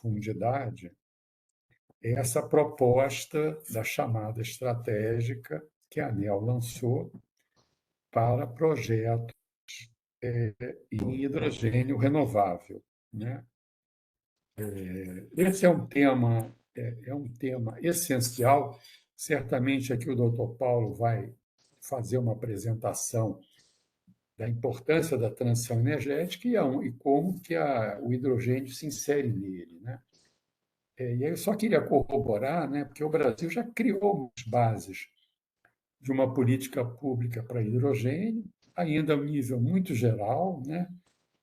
profundidade essa proposta da chamada estratégica que a ANEEL lançou para projetos em hidrogênio renovável, né? Esse é um tema essencial. Certamente aqui o doutor Paulo vai fazer uma apresentação da importância da transição energética e como que o hidrogênio se insere nele, né? E aí eu só queria corroborar, né, porque o Brasil já criou as bases de uma política pública para hidrogênio, ainda a um nível muito geral, né?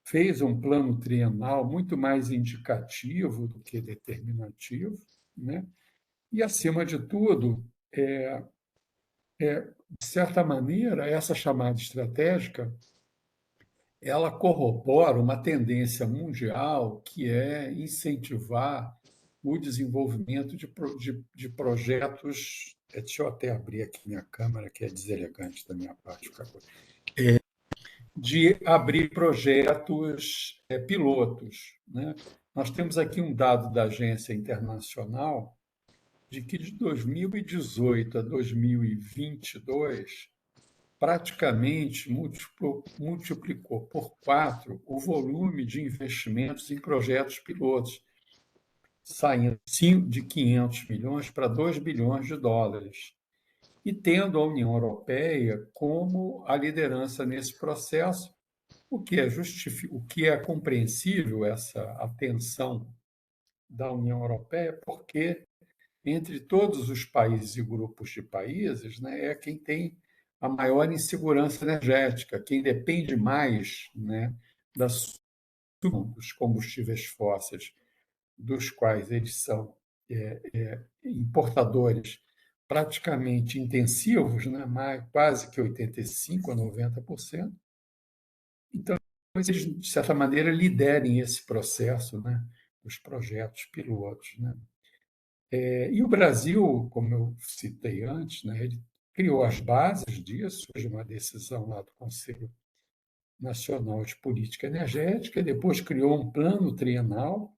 Fez um plano trienal muito mais indicativo do que determinativo, né? E, acima de tudo, de certa maneira, essa chamada estratégica ela corrobora uma tendência mundial que é incentivar o desenvolvimento de projetos. Deixa eu até abrir aqui minha câmera, que é deselegante da minha parte. De abrir projetos pilotos, né? Nós temos aqui um dado da Agência Internacional de que de 2018 a 2022 praticamente multiplicou por 4 o volume de investimentos em projetos pilotos, saindo de 500 milhões para 2 bilhões de dólares, e tendo a União Europeia como a liderança nesse processo, o que é compreensível essa atenção da União Europeia, porque entre todos os países e grupos de países, né, é quem tem a maior insegurança energética, quem depende mais, né, dos combustíveis fósseis, dos quais eles são importadores praticamente intensivos, né, quase que 85% a 90%. Então, eles, de certa maneira, liderem esse processo, né, dos projetos pilotos, né? E o Brasil, como eu citei antes, né, ele criou as bases disso, de uma decisão lá do Conselho Nacional de Política Energética, depois criou um plano trienal,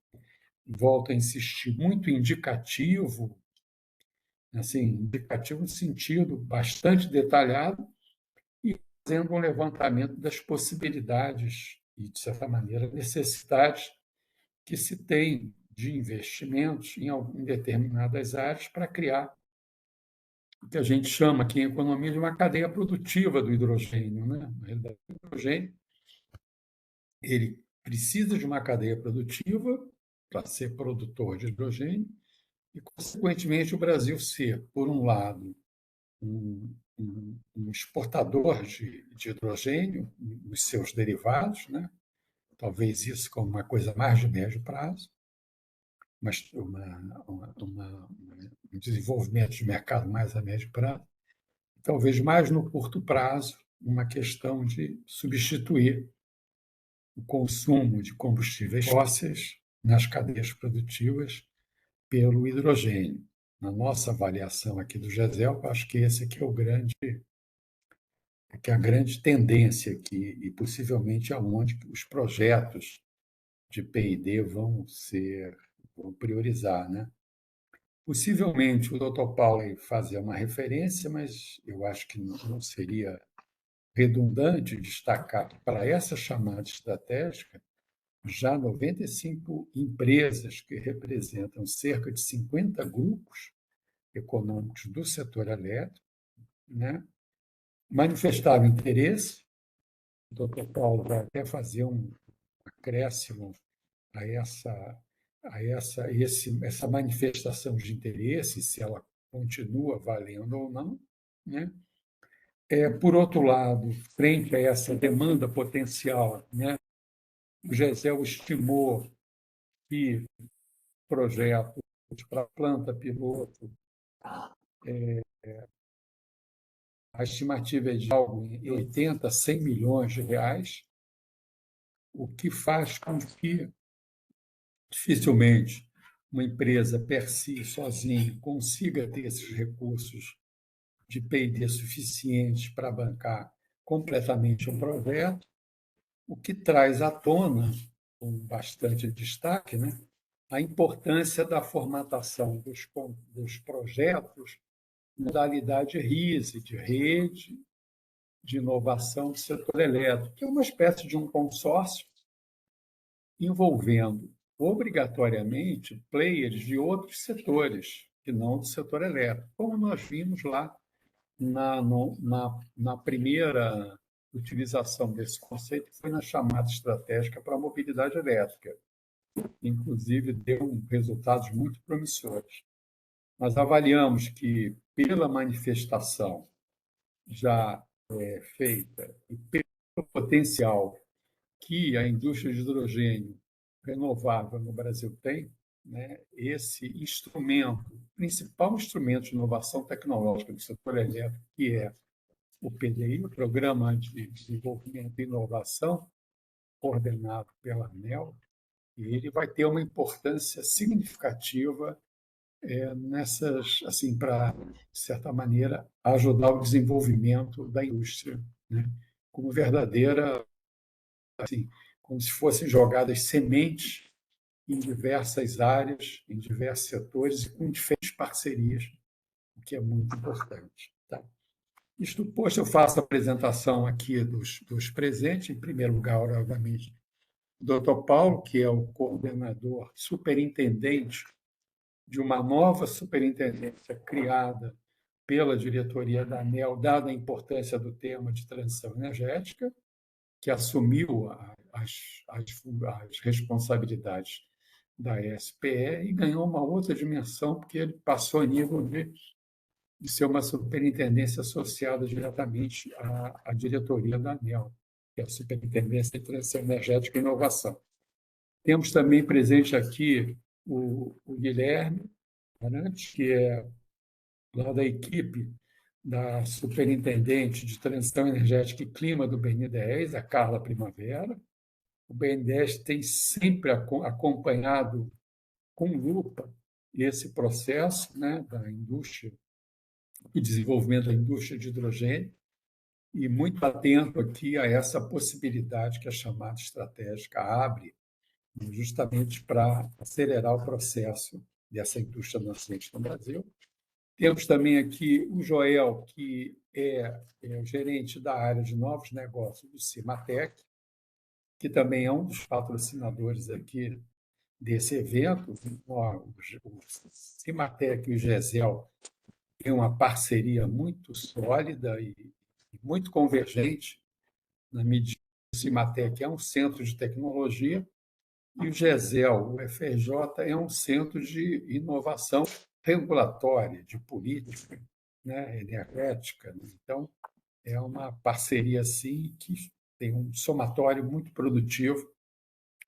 volto a insistir, muito indicativo, assim, indicativo no sentido bastante detalhado, e fazendo um levantamento das possibilidades e, de certa maneira, necessidades que se tem de investimentos em determinadas áreas para criar o que a gente chama aqui em economia de uma cadeia produtiva do hidrogênio, né? Na realidade, o hidrogênio ele precisa de uma cadeia produtiva para ser produtor de hidrogênio e, consequentemente, o Brasil ser, por um lado, um exportador de hidrogênio, os seus derivados, né? Talvez isso como uma coisa mais de médio prazo, mas um desenvolvimento de mercado mais a médio prazo, talvez mais no curto prazo, uma questão de substituir o consumo de combustíveis fósseis nas cadeias produtivas pelo hidrogênio. Na nossa avaliação aqui do GESEL, acho que esse aqui é a grande tendência aqui, e possivelmente aonde os projetos de P&D vão priorizar, né? Possivelmente o doutor Paulo ia fazer uma referência, mas eu acho que não seria redundante destacar que, para essa chamada estratégica, já 95 empresas que representam cerca de 50 grupos econômicos do setor elétrico, né, manifestaram interesse. O doutor Paulo vai até fazer um acréscimo a essa manifestação de interesse, se ela continua valendo ou não, né? Por outro lado, frente a essa demanda potencial, né, o GESEL estimou que projetos para planta piloto, a estimativa é de algo em 80 a 100 milhões de reais, o que faz com que dificilmente uma empresa per si, sozinha, consiga ter esses recursos de P&D suficientes para bancar completamente um projeto, o que traz à tona, com bastante destaque, né, a importância da formatação dos projetos na modalidade RISE, de Rede de Inovação do Setor Elétrico, que é uma espécie de um consórcio envolvendo obrigatoriamente players de outros setores, que não do setor elétrico, como nós vimos lá na primeira utilização desse conceito, que foi na chamada estratégica para a mobilidade elétrica. Inclusive, deu resultados muito promissores. Nós avaliamos que, pela manifestação já feita e pelo potencial que a indústria de hidrogênio renovável no Brasil tem, né, esse instrumento, principal instrumento de inovação tecnológica do setor elétrico, que é o PDI, o Programa de Desenvolvimento e Inovação, coordenado pela ANEEL, e ele vai ter uma importância significativa nessas, assim, para, de certa maneira, ajudar o desenvolvimento da indústria, né, como verdadeira, assim, como se fossem jogadas sementes em diversas áreas, em diversos setores e com diferentes parcerias, o que é muito importante. Tá? Isto posto, eu faço a apresentação aqui dos presentes. Em primeiro lugar, obviamente, o doutor Paulo, que é o coordenador, superintendente de uma nova superintendência criada pela diretoria da ANEEL, dada a importância do tema de transição energética, que assumiu as responsabilidades da SPE e ganhou uma outra dimensão, porque ele passou a nível de ser uma superintendência associada diretamente à diretoria da ANEEL, que é a Superintendência de Transição Energética e Inovação. Temos também presente aqui o Guilherme Arantes, que é lá da equipe da Superintendente de Transição Energética e Clima do BNDES, a Carla Primavera. O BNDES tem sempre acompanhado com lupa esse processo, né, da indústria, o desenvolvimento da indústria de hidrogênio, e muito atento aqui a essa possibilidade que a chamada estratégica abre, justamente para acelerar o processo dessa indústria nascente no Brasil. Temos também aqui o Joel, que é o gerente da área de novos negócios do Cimatec, que também é um dos patrocinadores aqui desse evento. O Cimatec e o GESEL têm uma parceria muito sólida e muito convergente, na medida que o Cimatec é um centro de tecnologia e o GESEL, o FRJ, é um centro de inovação regulatória, de política, né, energética. Então, é uma parceria assim, que tem um somatório muito produtivo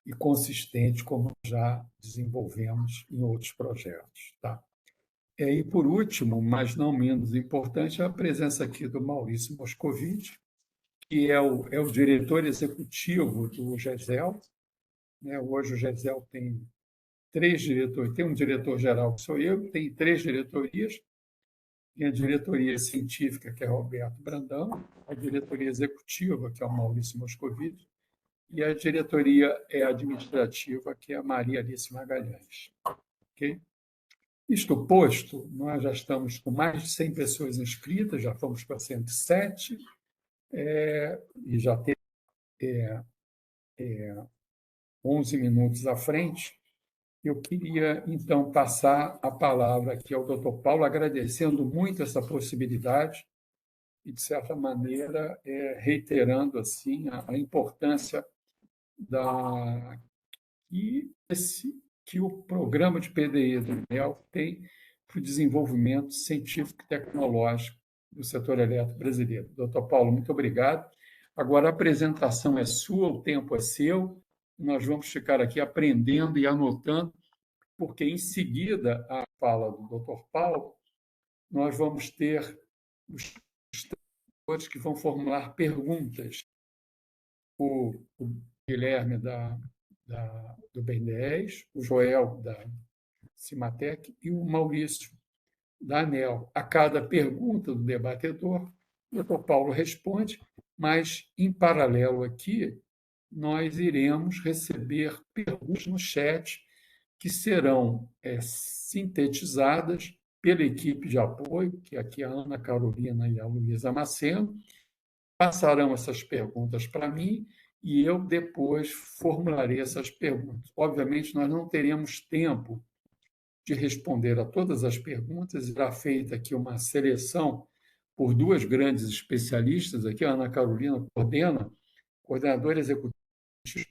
e consistente, como já desenvolvemos em outros projetos. Tá? E, por último, mas não menos importante, a presença aqui do Maurício Moscovitch, que é o diretor executivo do GESEL. Né? Hoje o GESEL tem 3 diretores, tem um diretor-geral, que sou eu, tem 3 diretorias. Tem a diretoria científica, que é Roberto Brandão, a diretoria executiva, que é o Maurício Moscovitch, e a diretoria administrativa, que é a Maria Alice Magalhães. Okay? Isto posto, nós já estamos com mais de 100 pessoas inscritas, já fomos para 107, e já temos 11 minutos à frente. Eu queria, então, passar a palavra aqui ao doutor Paulo, agradecendo muito essa possibilidade e, de certa maneira, reiterando assim a importância que o programa de PDI do INEL tem para o desenvolvimento científico e tecnológico do setor elétrico brasileiro. Doutor Paulo, muito obrigado. Agora, a apresentação é sua, o tempo é seu, nós vamos ficar aqui aprendendo e anotando, porque, em seguida, a fala do doutor Paulo, nós vamos ter os todos que vão formular perguntas. O Guilherme do BNDES, o Joel da Cimatec e o Maurício da ANEEL. A cada pergunta do debatedor, o doutor Paulo responde, mas, em paralelo aqui, nós iremos receber perguntas no chat que serão sintetizadas pela equipe de apoio, que aqui é a Ana Carolina e a Luísa Maceno, passarão essas perguntas para mim e eu depois formularei essas perguntas. Obviamente, nós não teremos tempo de responder a todas as perguntas, será feita aqui uma seleção por duas grandes especialistas, aqui a Ana Carolina coordenadora executiva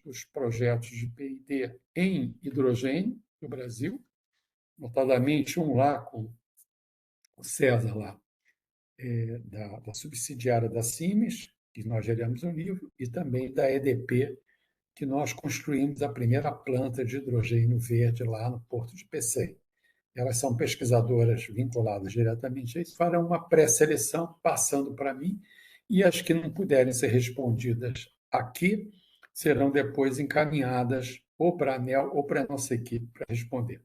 dos projetos de P&D em hidrogênio no Brasil, notadamente um lá com o César lá, da subsidiária da Siemens, que nós geramos um livro, e também da EDP, que nós construímos a primeira planta de hidrogênio verde lá no Porto de Pecém. Elas são pesquisadoras vinculadas diretamente a isso, farão uma pré-seleção, passando para mim, e as que não puderem ser respondidas aqui serão depois encaminhadas ou para a ANEEL ou para a nossa equipe para responder.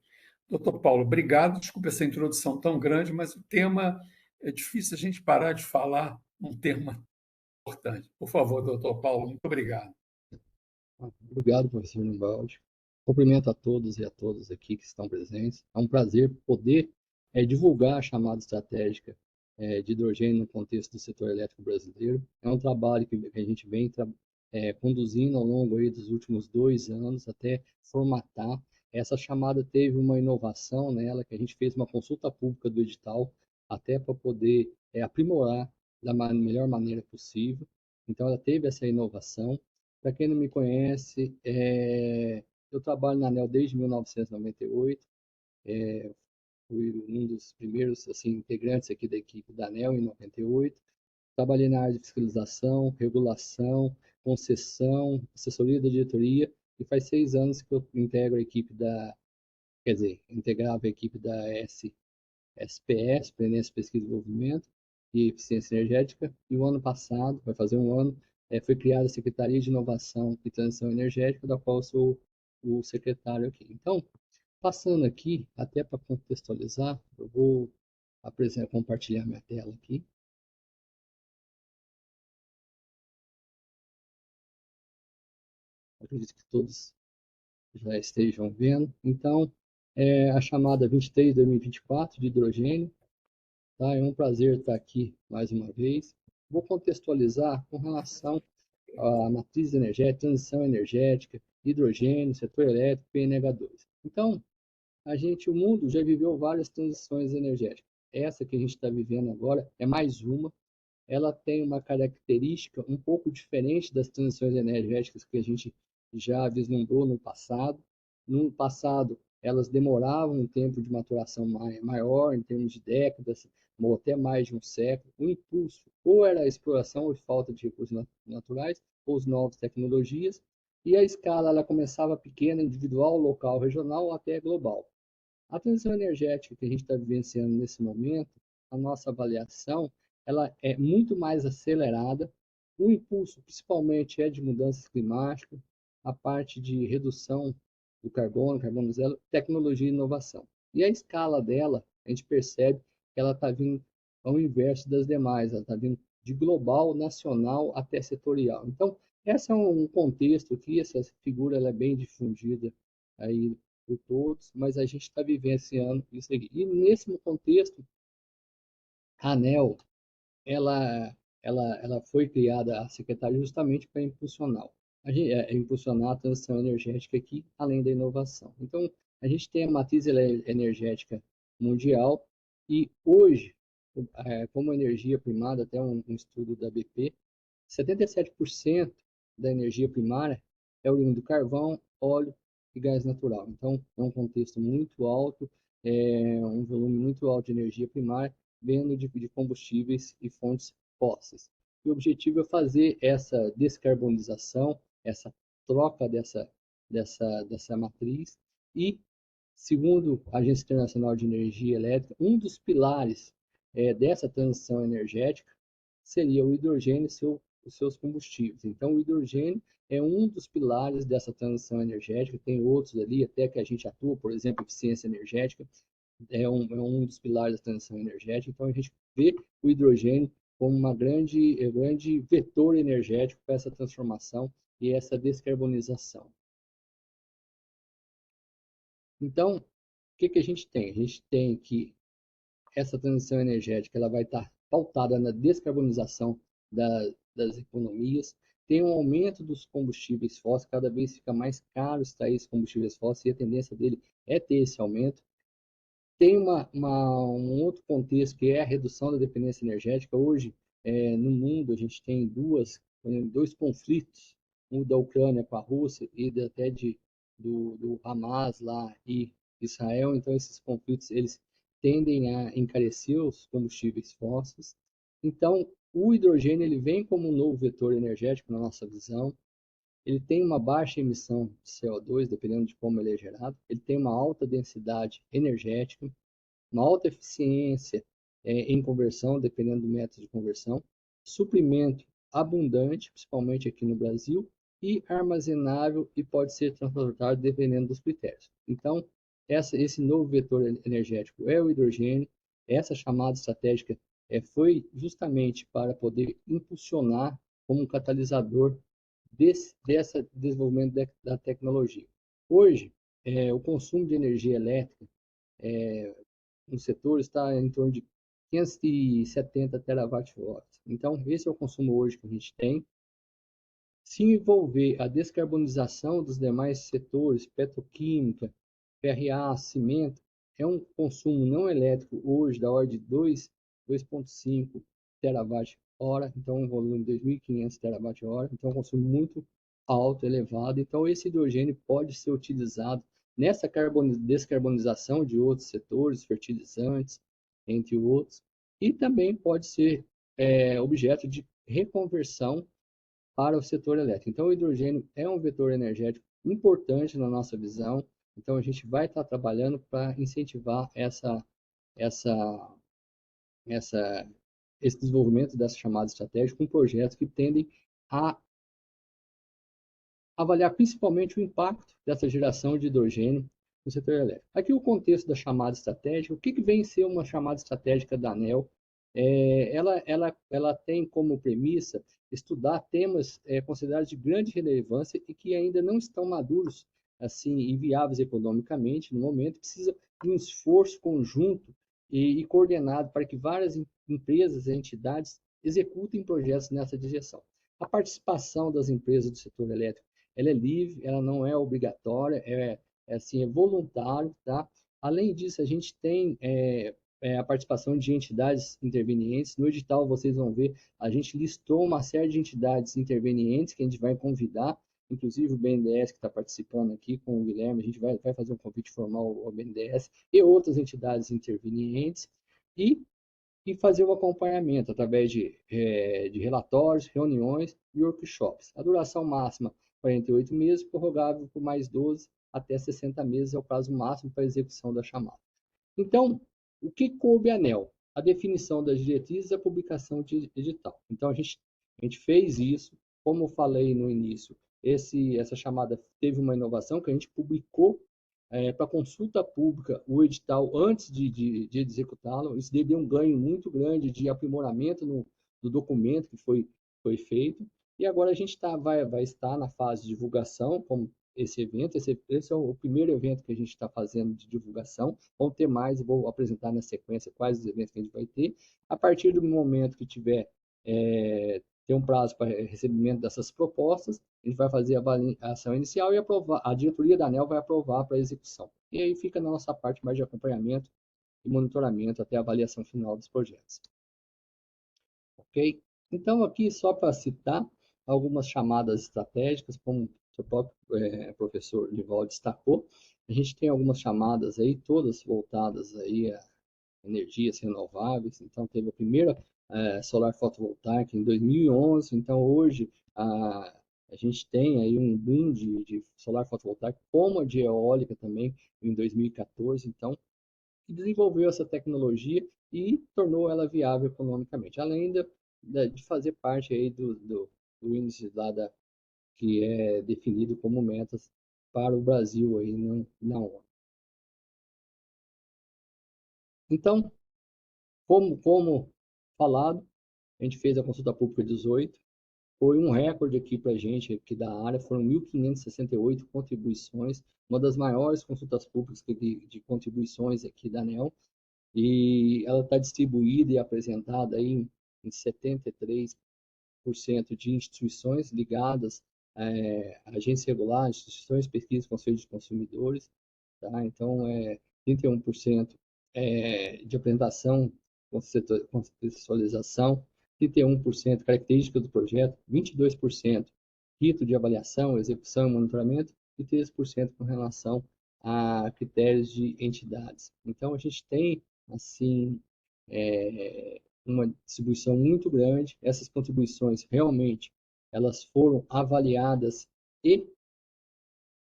Doutor Paulo, obrigado. Desculpe essa introdução tão grande, mas o tema é difícil a gente parar de falar um tema importante. Por favor, doutor Paulo, muito obrigado. Obrigado, professor Nivaldi. Cumprimento a todos e a todas aqui que estão presentes. É um prazer poder divulgar a chamada estratégica de hidrogênio no contexto do setor elétrico brasileiro. É um trabalho que a gente vem conduzindo ao longo aí dos últimos 2 anos até formatar. Essa chamada teve uma inovação nela, que a gente fez uma consulta pública do edital, até para poder aprimorar da melhor maneira possível. Então, ela teve essa inovação. Para quem não me conhece, eu trabalho na ANEEL desde 1998, fui um dos primeiros assim, integrantes aqui da equipe da ANEEL em 98. Trabalhei na área de fiscalização, regulação, concessão, assessoria da diretoria, e faz 6 anos que eu integro a equipe integrava a equipe da SPS, Superintendência de Pesquisa e Desenvolvimento e Eficiência Energética, e o ano passado, vai fazer um ano, foi criada a Secretaria de Inovação e Transição Energética, da qual eu sou o secretário aqui. Então, passando aqui, até para contextualizar, eu vou compartilhar minha tela aqui. Acredito que todos já estejam vendo. Então, a chamada 23/2024 de hidrogênio. Tá? É um prazer estar aqui mais uma vez. Vou contextualizar com relação à matriz energética, transição energética, hidrogênio, setor elétrico, PNH2. Então, o mundo já viveu várias transições energéticas. Essa que a gente está vivendo agora é mais uma. Ela tem uma característica um pouco diferente das transições energéticas que a gente já vislumbrou no passado. No passado, elas demoravam um tempo de maturação maior, em termos de décadas, ou até mais de um século. O impulso ou era a exploração ou falta de recursos naturais, ou as novas tecnologias, e a escala ela começava pequena, individual, local, regional, até global. A transição energética que a gente está vivenciando nesse momento, a nossa avaliação, ela é muito mais acelerada. O impulso, principalmente, é de mudanças climáticas, a parte de redução do carbono zero, tecnologia e inovação. E a escala dela, a gente percebe que ela está vindo ao inverso das demais, ela está vindo de global, nacional até setorial. Então, esse é um contexto aqui, essa figura ela é bem difundida aí por todos, mas a gente está vivenciando isso aqui. E nesse contexto, a ANEEL, ela foi criada, a secretaria, justamente para impulsionar a transição energética aqui, além da inovação. Então, a gente tem a matriz energética mundial e hoje, como energia primária, até um estudo da BP, 77% da energia primária é oriundo do carvão, óleo e gás natural. Então, é um contexto muito alto, um volume muito alto de energia primária, vindo de combustíveis e fontes fósseis. E o objetivo é fazer essa descarbonização, essa troca dessa matriz e, segundo a Agência Internacional de Energia Elétrica, um dos pilares dessa transição energética seria o hidrogênio e os seus combustíveis. Então, o hidrogênio é um dos pilares dessa transição energética, tem outros ali, até que a gente atua, por exemplo, eficiência energética, é um dos pilares da transição energética. Então, a gente vê o hidrogênio como uma grande vetor energético para essa transformação e essa descarbonização. Então, o que a gente tem? A gente tem que essa transição energética ela vai estar pautada na descarbonização das economias, tem um aumento dos combustíveis fósseis, cada vez fica mais caro extrair esses combustíveis fósseis e a tendência dele é ter esse aumento. Tem um outro contexto que é a redução da dependência energética. Hoje, no mundo, a gente tem dois conflitos, um da Ucrânia com a Rússia e até do Hamas lá e Israel. Então, esses conflitos eles tendem a encarecer os combustíveis fósseis. Então, o hidrogênio ele vem como um novo vetor energético na nossa visão. Ele tem uma baixa emissão de CO2, dependendo de como ele é gerado. Ele tem uma alta densidade energética, uma alta eficiência em conversão, dependendo do método de conversão, suprimento abundante, principalmente aqui no Brasil, e armazenável e pode ser transportado dependendo dos critérios. Então, esse novo vetor energético é o hidrogênio. Essa chamada estratégica foi justamente para poder impulsionar como um catalisador desse desenvolvimento da tecnologia. Hoje, o consumo de energia elétrica no setor está em torno de 570 terawatt-horas. Então, esse é o consumo hoje que a gente tem. Se envolver a descarbonização dos demais setores, petroquímica, PRA, cimento, é um consumo não elétrico hoje da ordem de 2,5 terawatt-hora, então um volume de 2.500 terawatt-hora, então é um consumo muito alto, elevado. Então esse hidrogênio pode ser utilizado nessa descarbonização de outros setores, fertilizantes, entre outros, e também pode ser objeto de reconversão para o setor elétrico. Então, o hidrogênio é um vetor energético importante na nossa visão. Então, a gente vai estar trabalhando para incentivar essa, essa, esse desenvolvimento dessa chamada estratégia com projetos que tendem a avaliar principalmente o impacto dessa geração de hidrogênio no setor elétrico. Aqui o contexto da chamada estratégica, o que vem ser uma chamada estratégica da ANEEL? Ela tem como premissa estudar temas considerados de grande relevância e que ainda não estão maduros assim e viáveis economicamente no momento, precisa de um esforço conjunto e coordenado para que várias empresas e entidades executem projetos nessa direção. A participação das empresas do setor elétrico ela é livre, ela não é obrigatória, é voluntário, tá? Além disso, a gente tem a participação de entidades intervenientes. No edital, vocês vão ver, a gente listou uma série de entidades intervenientes que a gente vai convidar, inclusive o BNDES que está participando aqui com o Guilherme, a gente vai fazer um convite formal ao BNDES e outras entidades intervenientes, e fazer o acompanhamento através de relatórios, reuniões e workshops. A duração máxima, 48 meses, prorrogável por mais 12 até 60 meses, é o prazo máximo para a execução da chamada. Então, o que coube à ANEEL? A definição das diretrizes e a publicação de edital. Então, a gente fez isso, como eu falei no início, essa chamada teve uma inovação que a gente publicou para consulta pública o edital antes de executá-lo. Isso deu um ganho muito grande de aprimoramento do documento que foi feito. E agora a gente vai estar na fase de divulgação, como esse evento. Esse é o primeiro evento que a gente está fazendo de divulgação. Vão ter mais, eu vou apresentar na sequência quais os eventos que a gente vai ter. A partir do momento que tiver tem um prazo para recebimento dessas propostas, a gente vai fazer a avaliação inicial e aprovar, a diretoria da ANEEL vai aprovar para execução. E aí fica na nossa parte mais de acompanhamento e monitoramento até a avaliação final dos projetos. Ok? Então, aqui só para citar algumas chamadas estratégicas, como o próprio professor Lival destacou, a gente tem algumas chamadas aí, todas voltadas aí a energias renováveis. Então, teve a primeira solar fotovoltaica em 2011. Então, hoje, a gente tem aí um boom de solar fotovoltaica, como a de eólica também, em 2014. Então, desenvolveu essa tecnologia e tornou ela viável economicamente, além de fazer parte aí do índice lá que é definido como metas para o Brasil aí na ONU. Então, como falado, a gente fez a consulta pública 18, Foi um recorde aqui para a gente, aqui da área, foram 1.568 contribuições, uma das maiores consultas públicas de contribuições aqui da ANEEL, e ela está distribuída e apresentada aí em 73% de instituições ligadas a agências regulares, instituições de pesquisa, conselho de consumidores, tá? Então, 31% de apresentação, contextualização, 31% características do projeto, 22% rito de avaliação, execução e monitoramento, e 13% com relação a critérios de entidades. Então, a gente tem, assim, uma distribuição muito grande. Essas contribuições, realmente, elas foram avaliadas e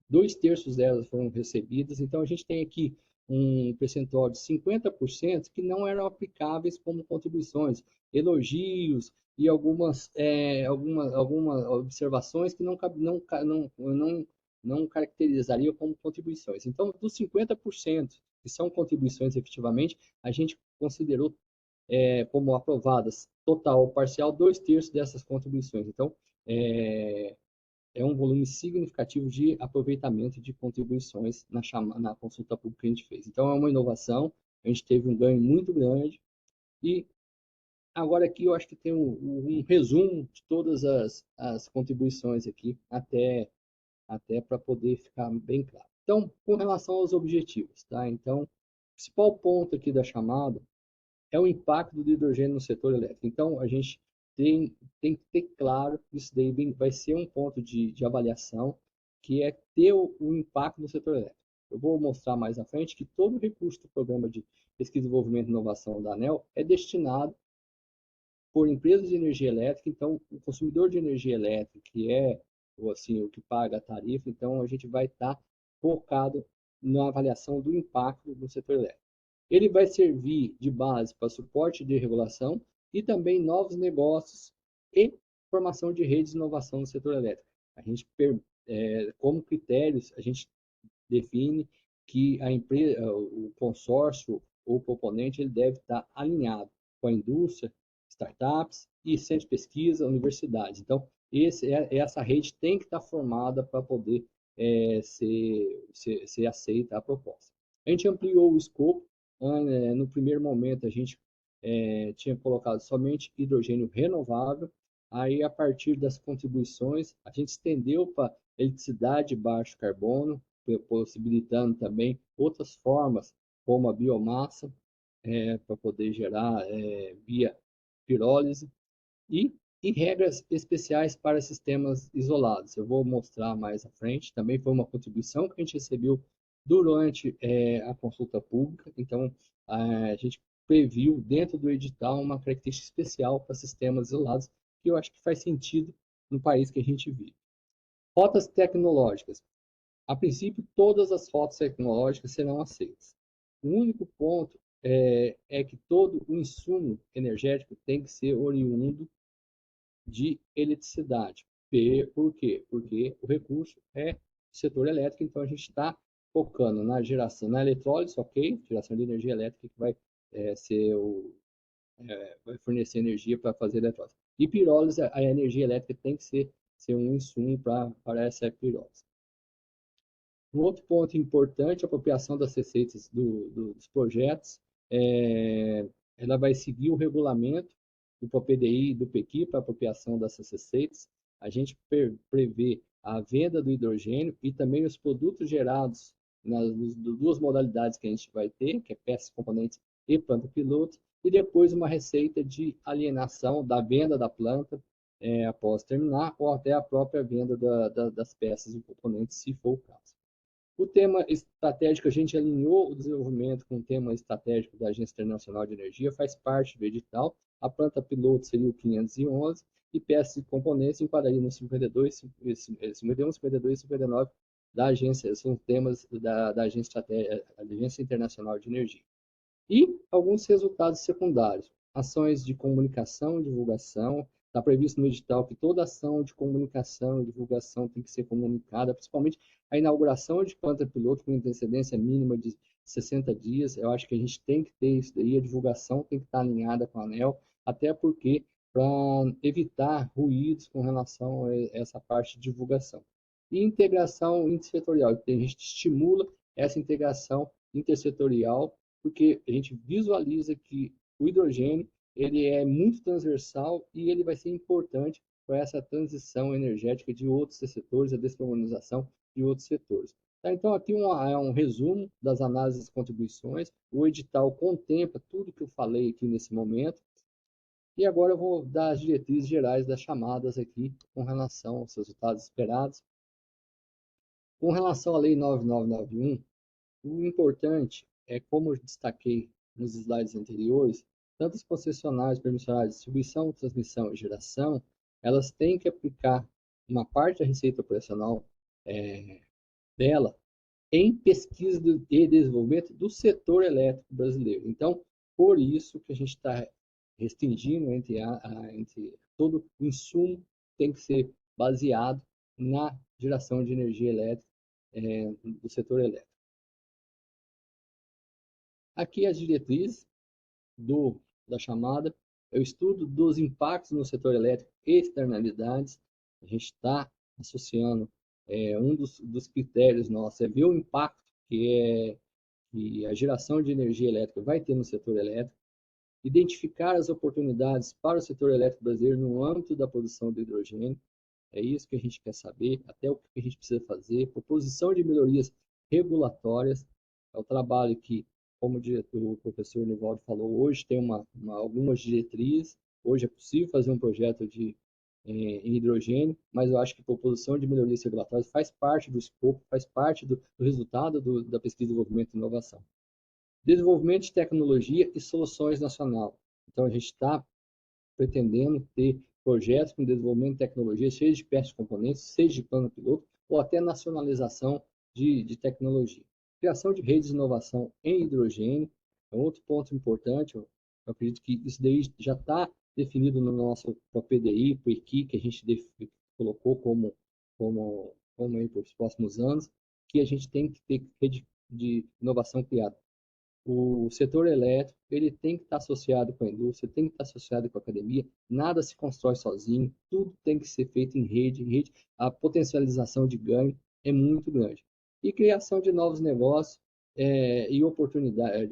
2/3 delas foram recebidas. Então, a gente tem aqui um percentual de 50% que não eram aplicáveis como contribuições, elogios e algumas observações que não caracterizariam como contribuições. Então, dos 50% que são contribuições efetivamente, a gente considerou como aprovadas total ou parcial 2/3 dessas contribuições. Então, é um volume significativo de aproveitamento de contribuições na consulta pública que a gente fez. Então, é uma inovação, a gente teve um ganho muito grande. E agora aqui eu acho que tem um resumo de todas as contribuições aqui, até para poder ficar bem claro. Então, com relação aos objetivos, tá? Então, o principal ponto aqui da chamada é o impacto do hidrogênio no setor elétrico. Então, a gente tem que ter claro que isso daí vai ser um ponto de avaliação, que é ter o impacto no setor elétrico. Eu vou mostrar mais à frente que todo o recurso do Programa de Pesquisa, Desenvolvimento e Inovação da ANEEL é destinado por empresas de energia elétrica. Então, o consumidor de energia elétrica, que é assim, o que paga a tarifa, então a gente vai estar focado na avaliação do impacto no setor elétrico. Ele vai servir de base para suporte de regulação e também novos negócios e formação de redes de inovação no setor elétrico. A gente, como critérios, a gente define que a empresa, o consórcio ou o proponente, ele deve estar alinhado com a indústria, startups e centros de pesquisa, universidades. Então, essa rede tem que estar formada para poder ser aceita a proposta. A gente ampliou o escopo. No primeiro momento, a gente tinha colocado somente hidrogênio renovável. Aí, a partir das contribuições, a gente estendeu para eletricidade de baixo carbono, possibilitando também outras formas, como a biomassa, para poder gerar via pirólise, e regras especiais para sistemas isolados. Eu vou mostrar mais à frente. Também foi uma contribuição que a gente recebeu durante a consulta pública. Então, a gente previu dentro do edital uma característica especial para sistemas isolados, que eu acho que faz sentido no país que a gente vive. Rotas tecnológicas. A princípio, todas as rotas tecnológicas serão aceitas. O único ponto é que todo o insumo energético tem que ser oriundo de eletricidade. Por quê? Porque o recurso é setor elétrico, então a gente está focando na geração, na eletrólise, ok? Geração de energia elétrica que vai vai fornecer energia para fazer eletrólise. E pirólise, a energia elétrica tem que ser um insumo para essa pirólise. Um outro ponto importante, a apropriação das receitas dos projetos, ela vai seguir o regulamento do PDI e do PEQI para apropriação dessas receitas. A gente prevê a venda do hidrogênio e também os produtos gerados nas duas modalidades que a gente vai ter, que é peças, componentes e planta piloto, e depois uma receita de alienação da venda da planta após terminar, ou até a própria venda das peças e componentes, se for o caso. O tema estratégico, a gente alinhou o desenvolvimento com o tema estratégico da Agência Internacional de Energia, faz parte do edital. A planta piloto seria o 511 e peças e componentes enquadraria no 52, 51, 52 e 59 da agência, são temas da Agência Internacional de Energia. E alguns resultados secundários, ações de comunicação e divulgação. Está previsto no edital que toda ação de comunicação e divulgação tem que ser comunicada, principalmente a inauguração de planta piloto com antecedência mínima de 60 dias. Eu acho que a gente tem que ter isso daí, a divulgação tem que estar alinhada com a ANEEL, até porque para evitar ruídos com relação a essa parte de divulgação. E integração intersetorial, a gente estimula essa integração intersetorial, porque a gente visualiza que o hidrogênio ele é muito transversal e ele vai ser importante para essa transição energética de outros setores, a descarbonização de outros setores. Tá, então, aqui é um resumo das análises e contribuições. O edital contempla tudo que eu falei aqui nesse momento. E agora eu vou dar as diretrizes gerais das chamadas aqui com relação aos resultados esperados. Com relação à Lei 9991, o importante é, como eu destaquei nos slides anteriores, tanto os concessionários, permissionários de distribuição, transmissão e geração, elas têm que aplicar uma parte da receita operacional dela em pesquisa e desenvolvimento do setor elétrico brasileiro. Então, por isso que a gente está restringindo entre todo o insumo tem que ser baseado na geração de energia elétrica do setor elétrico. Aqui as diretrizes da chamada é o estudo dos impactos no setor elétrico e externalidades. A gente está associando, um dos critérios nossos é ver o impacto que a geração de energia elétrica vai ter no setor elétrico, identificar as oportunidades para o setor elétrico brasileiro no âmbito da produção do hidrogênio. É isso que a gente quer saber, até o que a gente precisa fazer, proposição de melhorias regulatórias, é o trabalho que, como o professor Nivaldo falou, hoje tem algumas diretrizes, hoje é possível fazer um projeto em hidrogênio, mas eu acho que proposição de melhorias regulatórias faz parte do escopo, faz parte do resultado da pesquisa, desenvolvimento e inovação. Desenvolvimento de tecnologia e soluções nacional. Então, a gente está pretendendo ter projetos com desenvolvimento de tecnologia, seja de peças de componentes, seja de plano piloto, ou até nacionalização de tecnologia. Criação de redes de inovação em hidrogênio é outro ponto importante. Eu acredito que isso daí já está definido no nosso PDI, para o EQI, que a gente colocou como aí para os próximos anos, que a gente tem que ter rede de inovação criada. O setor elétrico ele tem que estar associado com a indústria, tem que estar associado com a academia, nada se constrói sozinho, tudo tem que ser feito em rede, a potencialização de ganho é muito grande. E criação de novos negócios e oportunidades,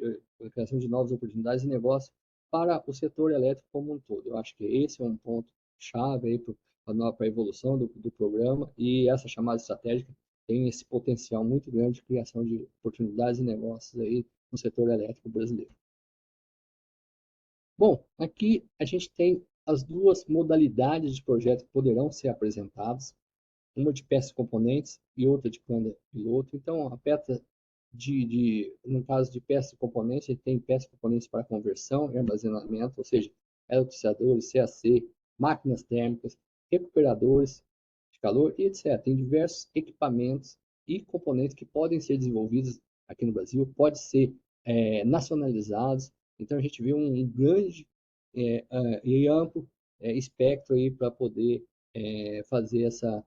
criação de novas oportunidades de negócio para o setor elétrico como um todo. Eu acho que esse é um ponto chave para a evolução do programa e essa chamada estratégica tem esse potencial muito grande de criação de oportunidades e negócios aí no setor elétrico brasileiro. Bom, aqui a gente tem as duas modalidades de projeto que poderão ser apresentadas, uma de peças e componentes e outra de plano piloto. Então, a peça no caso de peças e componentes, a gente tem peças e componentes para conversão e armazenamento, ou seja, eletricizadores, CAC, máquinas térmicas, recuperadores de calor e etc. Tem diversos equipamentos e componentes que podem ser desenvolvidos aqui no Brasil, pode ser nacionalizados. Então, a gente vê um grande e amplo espectro aí para poder fazer essa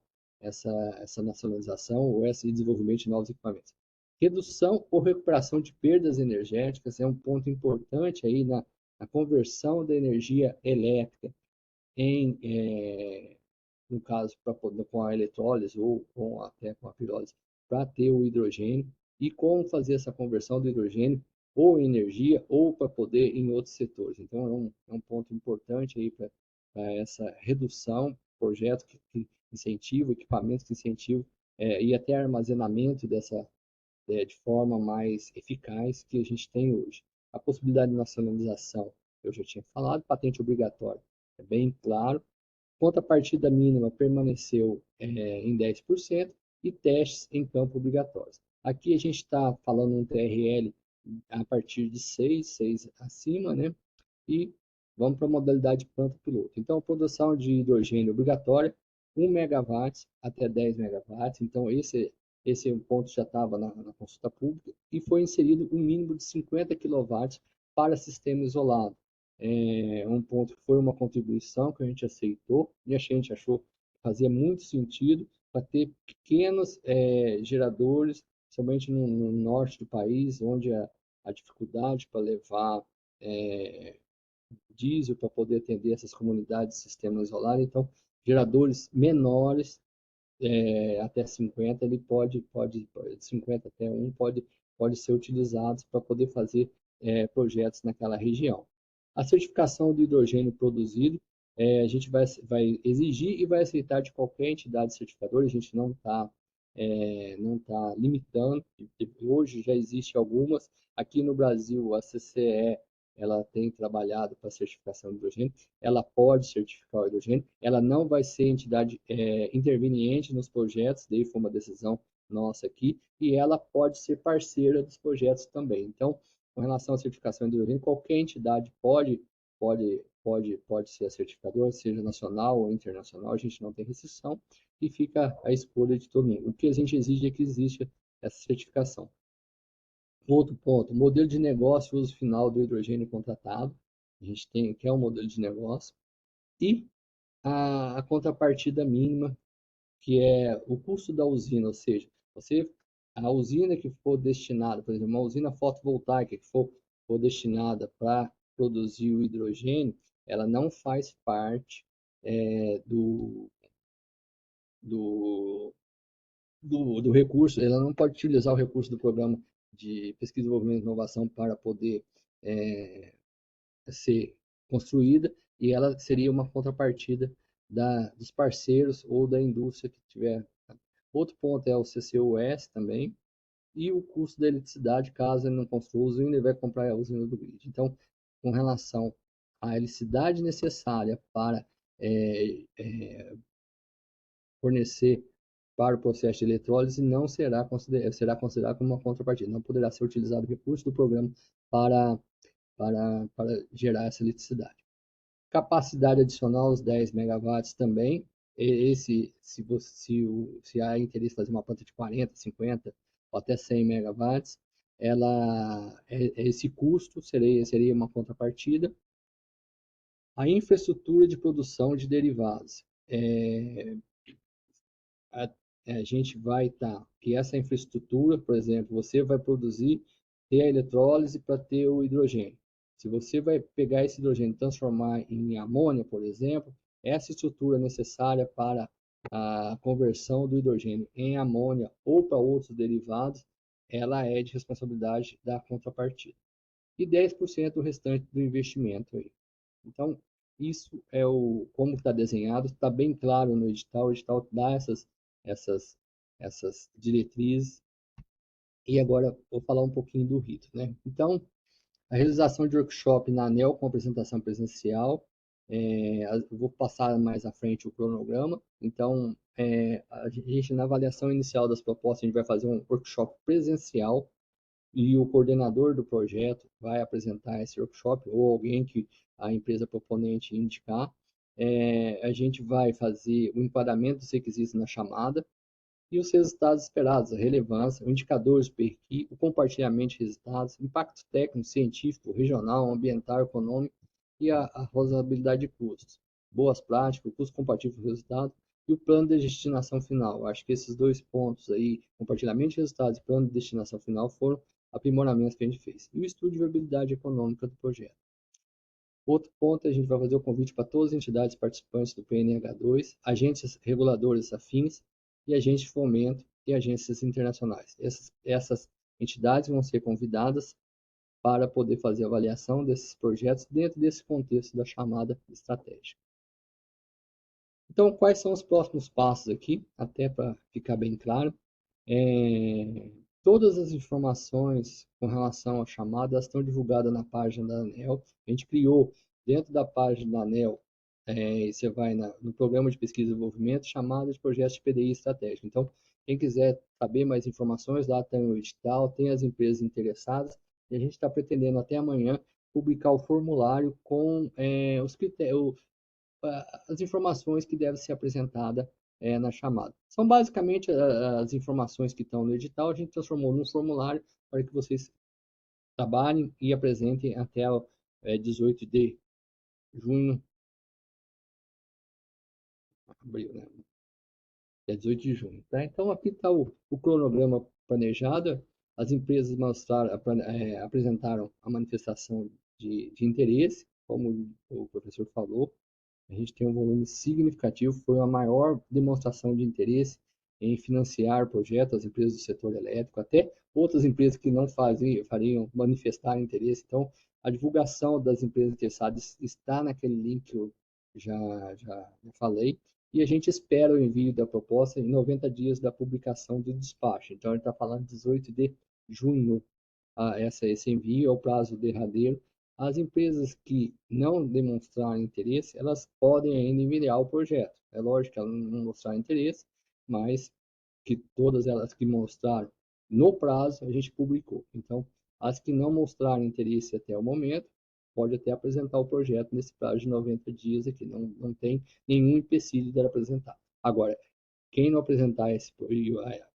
nacionalização ou esse desenvolvimento de novos equipamentos. Redução ou recuperação de perdas energéticas é um ponto importante aí na conversão da energia elétrica no caso, com a eletrólise ou até com a pirólise, para ter o hidrogênio e como fazer essa conversão do hidrogênio ou em energia ou para poder em outros setores. Então, é um ponto importante aí para essa redução, projeto que incentiva, equipamentos que incentivam e até armazenamento de forma mais eficaz que a gente tem hoje. A possibilidade de nacionalização, eu já tinha falado, patente obrigatória, é bem claro. Contrapartida mínima permaneceu em 10% e testes em campo obrigatórios. Aqui a gente está falando um TRL a partir de 6 acima, né? E vamos para a modalidade planta piloto. Então, a produção de hidrogênio obrigatória, 1 megawatts até 10 megawatts. Então, esse ponto já estava na consulta pública e foi inserido um mínimo de 50 quilowatts para sistema isolado. Um ponto que foi uma contribuição que a gente aceitou e a gente achou que fazia muito sentido para ter pequenos geradores, somente no norte do país, onde a dificuldade para levar diesel para poder atender essas comunidades de sistema isolado. Então, geradores menores, até 50, ele pode 50 até 1, pode ser utilizados para poder fazer projetos naquela região. A certificação do hidrogênio produzido, a gente vai exigir e vai aceitar de qualquer entidade certificadora, a gente não tá limitando, hoje já existe algumas, aqui no Brasil a CCE ela tem trabalhado para a certificação do hidrogênio, ela pode certificar o hidrogênio, ela não vai ser entidade interveniente nos projetos, daí foi uma decisão nossa aqui, e ela pode ser parceira dos projetos também. Então, com relação à certificação do hidrogênio, qualquer entidade pode ser a certificadora, seja nacional ou internacional, a gente não tem restrição, e fica a escolha de todo mundo. O que a gente exige é que exista essa certificação. Outro ponto, modelo de negócio, uso final do hidrogênio contratado. A gente quer um modelo de negócio. E a contrapartida mínima, que é o custo da usina, ou seja, a usina que for destinada, por exemplo, uma usina fotovoltaica que for destinada para produzir o hidrogênio, ela não faz parte do, do recurso, ela não pode utilizar o recurso do programa de pesquisa, desenvolvimento e inovação para poder ser construída, e ela seria uma contrapartida dos parceiros ou da indústria que tiver. Outro ponto é o CCUS também, e o custo da eletricidade, caso ele não construa a usina, ele vai comprar a usina do grid. Então, com relação à eletricidade necessária para fornecer para o processo de eletrólise, não será considerado como uma contrapartida. Não poderá ser utilizado recurso do programa para, para gerar essa eletricidade. Capacidade adicional, os 10 megawatts também. Se há interesse em fazer uma planta de 40, 50 ou até 100 megawatts, esse custo seria uma contrapartida. A infraestrutura de produção de derivados. A gente vai estar, que essa infraestrutura, por exemplo, você vai produzir, ter a eletrólise para ter o hidrogênio. Se você vai pegar esse hidrogênio e transformar em amônia, por exemplo, essa estrutura necessária para a conversão do hidrogênio em amônia ou para outros derivados, ela é de responsabilidade da contrapartida. E 10% o restante do investimento aí. Então, isso é como está desenhado, está bem claro no edital, o edital dá essas, essas diretrizes. E agora vou falar um pouquinho do rito, né? Então, a realização de workshop na ANEEL com apresentação presencial. Eu vou passar mais à frente o cronograma. Então, a gente, na avaliação inicial das propostas, a gente vai fazer um workshop presencial e o coordenador do projeto vai apresentar esse workshop ou alguém que a empresa proponente indicar. A gente vai fazer o enquadramento dos requisitos na chamada e os resultados esperados, a relevância, os indicadores PERQI, o compartilhamento de resultados, impacto técnico, científico, regional, ambiental, econômico e a razoabilidade de custos, boas práticas, o custo compatível com o resultado e o plano de destinação final. Acho que esses dois pontos aí, compartilhamento de resultados e plano de destinação final, foram aprimoramentos que a gente fez. E o estudo de viabilidade econômica do projeto. Outro ponto, a gente vai fazer o convite para todas as entidades participantes do PNH2, agências reguladoras afins e agentes de fomento e agências internacionais. Essas entidades vão ser convidadas para poder fazer avaliação desses projetos dentro desse contexto da chamada estratégica. Então, quais são os próximos passos aqui, até para ficar bem claro? Todas as informações com relação à chamada estão divulgadas na página da ANEEL. A gente criou dentro da página da ANEEL, você vai no programa de pesquisa e desenvolvimento, chamada de projetos de PDI estratégico. Então, quem quiser saber mais informações, lá tem o edital, tem as empresas interessadas, e a gente está pretendendo até amanhã publicar o formulário com os critérios, as informações que devem ser apresentadas na chamada. São basicamente as informações que estão no edital, a gente transformou num formulário para que vocês trabalhem e apresentem até 18 de junho, abril, né? É 18 de junho. Tá? Então, aqui está o cronograma planejado. As empresas apresentaram a manifestação de interesse, como o professor falou, a gente tem um volume significativo, foi a maior demonstração de interesse em financiar projetos, as empresas do setor elétrico, até outras empresas que não fariam manifestar interesse. Então, a divulgação das empresas interessadas está naquele link que eu já falei, e a gente espera o envio da proposta em 90 dias da publicação do despacho. Então, ele está falando 18 de junho, esse envio é o prazo derradeiro. As empresas que não demonstrarem interesse, elas podem ainda enviar o projeto. É lógico que elas não mostrarem interesse, mas que todas elas que mostraram no prazo, a gente publicou. Então, as que não mostrarem interesse até o momento, pode até apresentar o projeto nesse prazo de 90 dias aqui, não tem nenhum empecilho de apresentar. Agora, quem não apresentar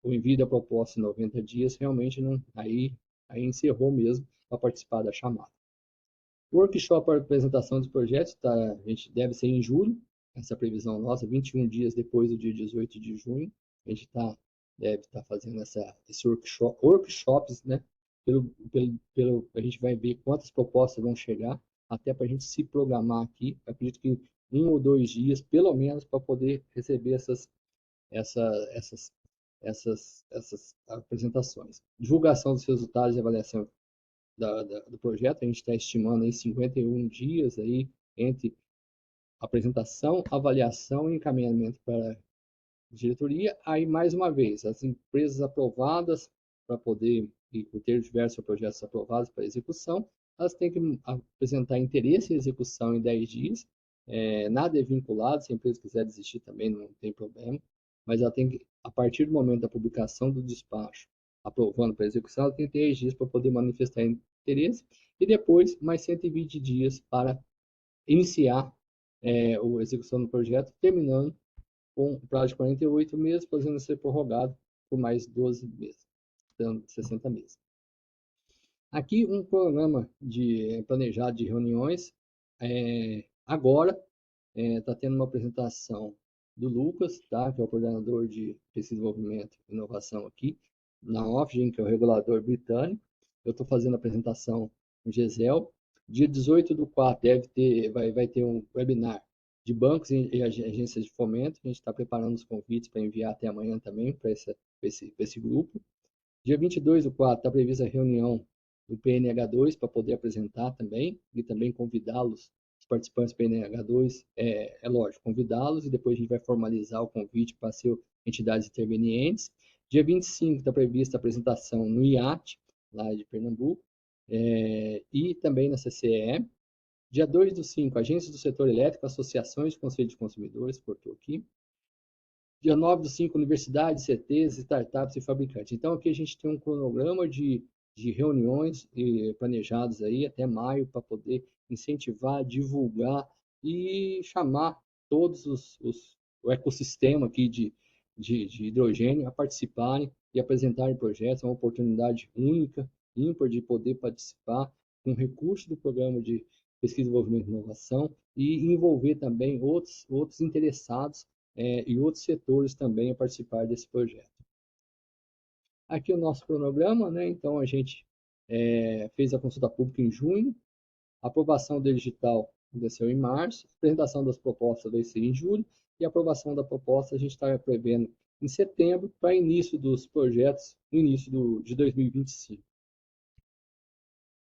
o envio da proposta em 90 dias, realmente não, aí encerrou mesmo para participar da chamada. O workshop para apresentação dos projetos, a gente deve ser em julho, essa previsão nossa, 21 dias depois do dia 18 de junho, a gente deve estar fazendo esse workshops, né? A gente vai ver quantas propostas vão chegar, até para a gente se programar aqui. Eu acredito que 1 ou 2 dias, pelo menos, para poder receber essas apresentações. Divulgação dos resultados e avaliação do projeto, a gente está estimando em 51 dias aí entre apresentação, avaliação e encaminhamento para a diretoria. Aí, mais uma vez, as empresas aprovadas para poder, e ter diversos projetos aprovados para execução, elas têm que apresentar interesse em execução em 10 dias. Nada é vinculado, se a empresa quiser desistir também não tem problema, mas ela tem que, a partir do momento da publicação do despacho, aprovando para execução, ela tem 10 dias para poder manifestar interesse, e depois mais 120 dias para iniciar a execução do projeto, terminando com um prazo de 48 meses, podendo ser prorrogado por mais 12 meses, dando 60 meses. Aqui um programa planejado de reuniões. Agora está tendo uma apresentação do Lucas, tá? Que é o coordenador de pesquisa, desenvolvimento e inovação aqui, na Ofgem, que é o regulador britânico. Eu estou fazendo a apresentação no GESEL. Dia 18 do 4 vai ter um webinar de bancos e agências de fomento. A gente está preparando os convites para enviar até amanhã também para esse grupo. Dia 22 do 4 está prevista a reunião do PNH2 para poder apresentar também e também convidá-los, os participantes do PNH2, lógico, convidá-los e depois a gente vai formalizar o convite para ser entidades intervenientes. Dia 25 está prevista a apresentação no IAT, lá de Pernambuco, e também na CCE. Dia 2 do 5, agências do setor elétrico, associações de conselho de consumidores, cortou aqui. Dia 9 do 5, universidades, CTs, startups e fabricantes. Então, aqui a gente tem um cronograma de reuniões planejadas aí até maio para poder incentivar, divulgar e chamar todos o ecossistema aqui de hidrogênio a participarem e apresentarem projetos. É uma oportunidade única, ímpar de poder participar com recursos do programa de pesquisa, desenvolvimento e inovação e envolver também outros interessados e outros setores também a participar desse projeto. Aqui o nosso cronograma, né? Então a gente fez a consulta pública em junho, a aprovação do edital aconteceu em março, a apresentação das propostas vai ser em julho, e a aprovação da proposta a gente está prevendo em setembro para início dos projetos, no início de 2025.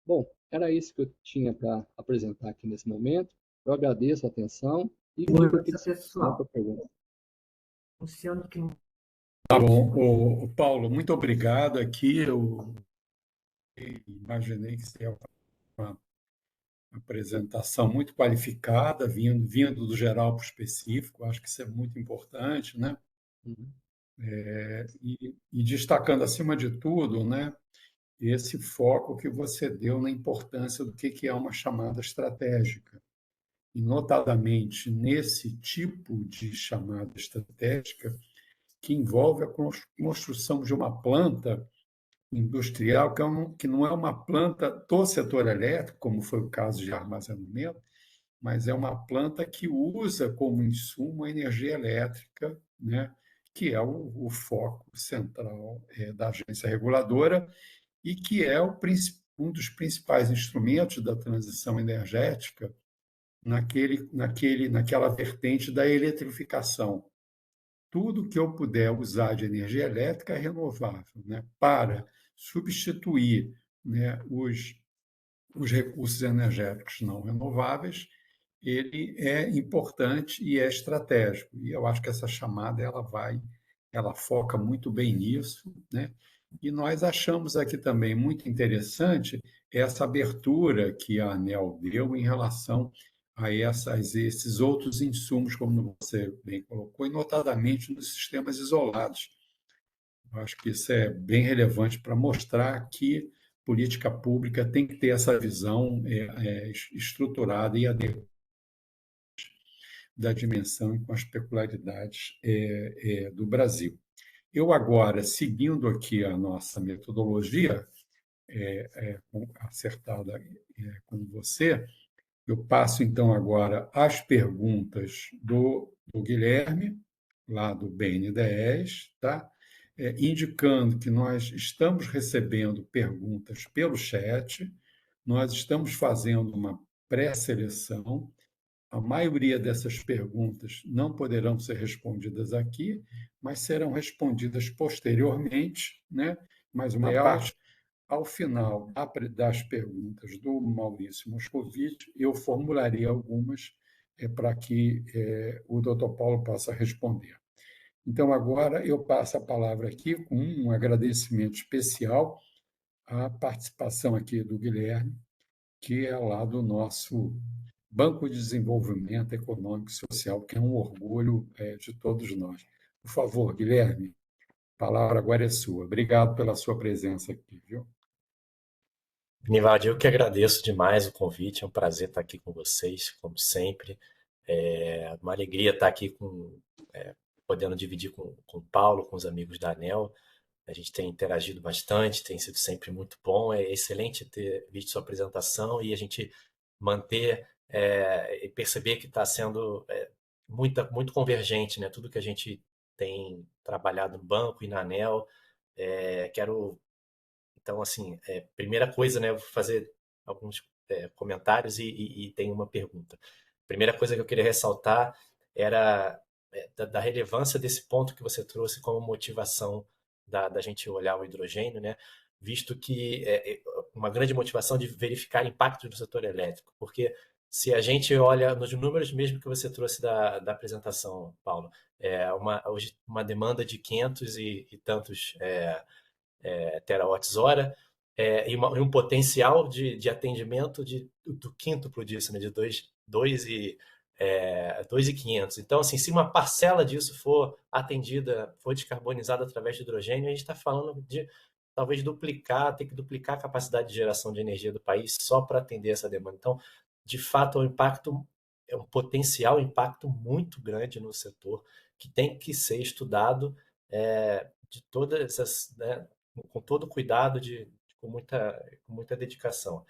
Bom, era isso que eu tinha para apresentar aqui nesse momento. Eu agradeço a atenção e fico aqui disponível para perguntas. Luciano, que Tá bom, Paulo, muito obrigado aqui. Eu imaginei que seria uma apresentação muito qualificada, vindo do geral para o específico. Acho que isso é muito importante, né? Uhum. E destacando, acima de tudo, né, esse foco que você deu na importância do que é uma chamada estratégica. E, notadamente, nesse tipo de chamada estratégica, que envolve a construção de uma planta industrial que não é uma planta do setor elétrico, como foi o caso de armazenamento, mas é uma planta que usa como insumo a energia elétrica, né, que é o foco central da agência reguladora e que é um dos principais instrumentos da transição energética naquela vertente da eletrificação. Tudo que eu puder usar de energia elétrica é renovável, né, para substituir, né, os recursos energéticos não renováveis, ele é importante e é estratégico. E eu acho que essa chamada ela foca muito bem nisso, né? E nós achamos aqui também muito interessante essa abertura que a ANEEL deu em relação a esses outros insumos, como você bem colocou, e notadamente nos sistemas isolados. Eu acho que isso é bem relevante para mostrar que política pública tem que ter essa visão estruturada e adequada da dimensão e com as peculiaridades do Brasil. Eu agora, seguindo aqui a nossa metodologia, acertada com você, eu passo então agora as perguntas do Guilherme, lá do BNDES, tá? Indicando que nós estamos recebendo perguntas pelo chat, nós estamos fazendo uma pré-seleção. A maioria dessas perguntas não poderão ser respondidas aqui, mas serão respondidas posteriormente, né? Mais uma parte. Ao final das perguntas do Maurício Moscovici, eu formularia algumas para que o doutor Paulo possa responder. Então, agora eu passo a palavra aqui com um agradecimento especial à participação aqui do Guilherme, que é lá do nosso Banco de Desenvolvimento Econômico e Social, que é um orgulho de todos nós. Por favor, Guilherme, a palavra agora é sua. Obrigado pela sua presença aqui, viu? Nivaldo, eu que agradeço demais o convite, é um prazer estar aqui com vocês, como sempre. É uma alegria estar aqui podendo dividir com o Paulo, com os amigos da ANEEL. A gente tem interagido bastante, tem sido sempre muito bom. É excelente ter visto sua apresentação e a gente manter e perceber que está sendo muito convergente, né? Tudo que a gente tem trabalhado no banco e na ANEEL. Então, assim, primeira coisa, né, eu vou fazer alguns comentários e tem uma pergunta. Primeira coisa que eu queria ressaltar era da relevância desse ponto que você trouxe como motivação da gente olhar o hidrogênio, né? Visto que uma grande motivação de verificar impacto no setor elétrico, porque se a gente olha nos números mesmo que você trouxe da apresentação, Paulo, hoje uma demanda de 500 e tantos terawatts-hora, e um potencial de atendimento do quíntuplo disso, né, de 2.500. Então, assim, se uma parcela disso for atendida, for descarbonizada através de hidrogênio, a gente está falando de talvez ter que duplicar a capacidade de geração de energia do país só para atender essa demanda. Então, de fato, é um potencial impacto muito grande no setor que tem que ser estudado de todas essas, né, com todo cuidado, com muita dedicação.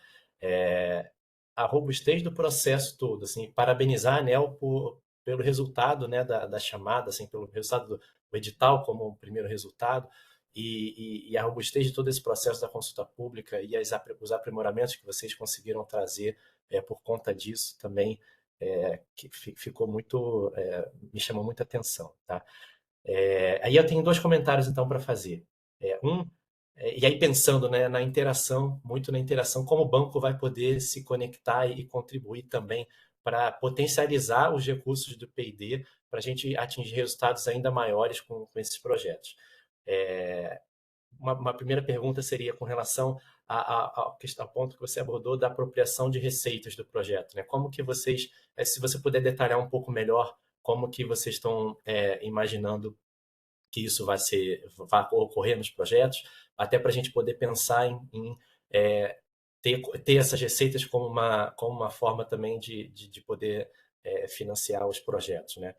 A robustez do processo todo, assim, parabenizar a ANEEL pelo resultado, né, da chamada, assim, pelo resultado do edital como um primeiro resultado, e a robustez de todo esse processo da consulta pública e os aprimoramentos que vocês conseguiram trazer por conta disso também, que ficou me chamou muita atenção, tá? Aí eu tenho dois comentários então para fazer. E aí pensando, né, muito na interação, como o banco vai poder se conectar e contribuir também para potencializar os recursos do P&D para a gente atingir resultados ainda maiores com esses projetos. Uma primeira pergunta seria com relação ao ponto que você abordou da apropriação de receitas do projeto, né? Como que vocês, se você puder detalhar um pouco melhor, como que vocês estão imaginando que isso vai ocorrer nos projetos, até para a gente poder pensar em ter essas receitas como uma forma também de poder financiar os projetos, né?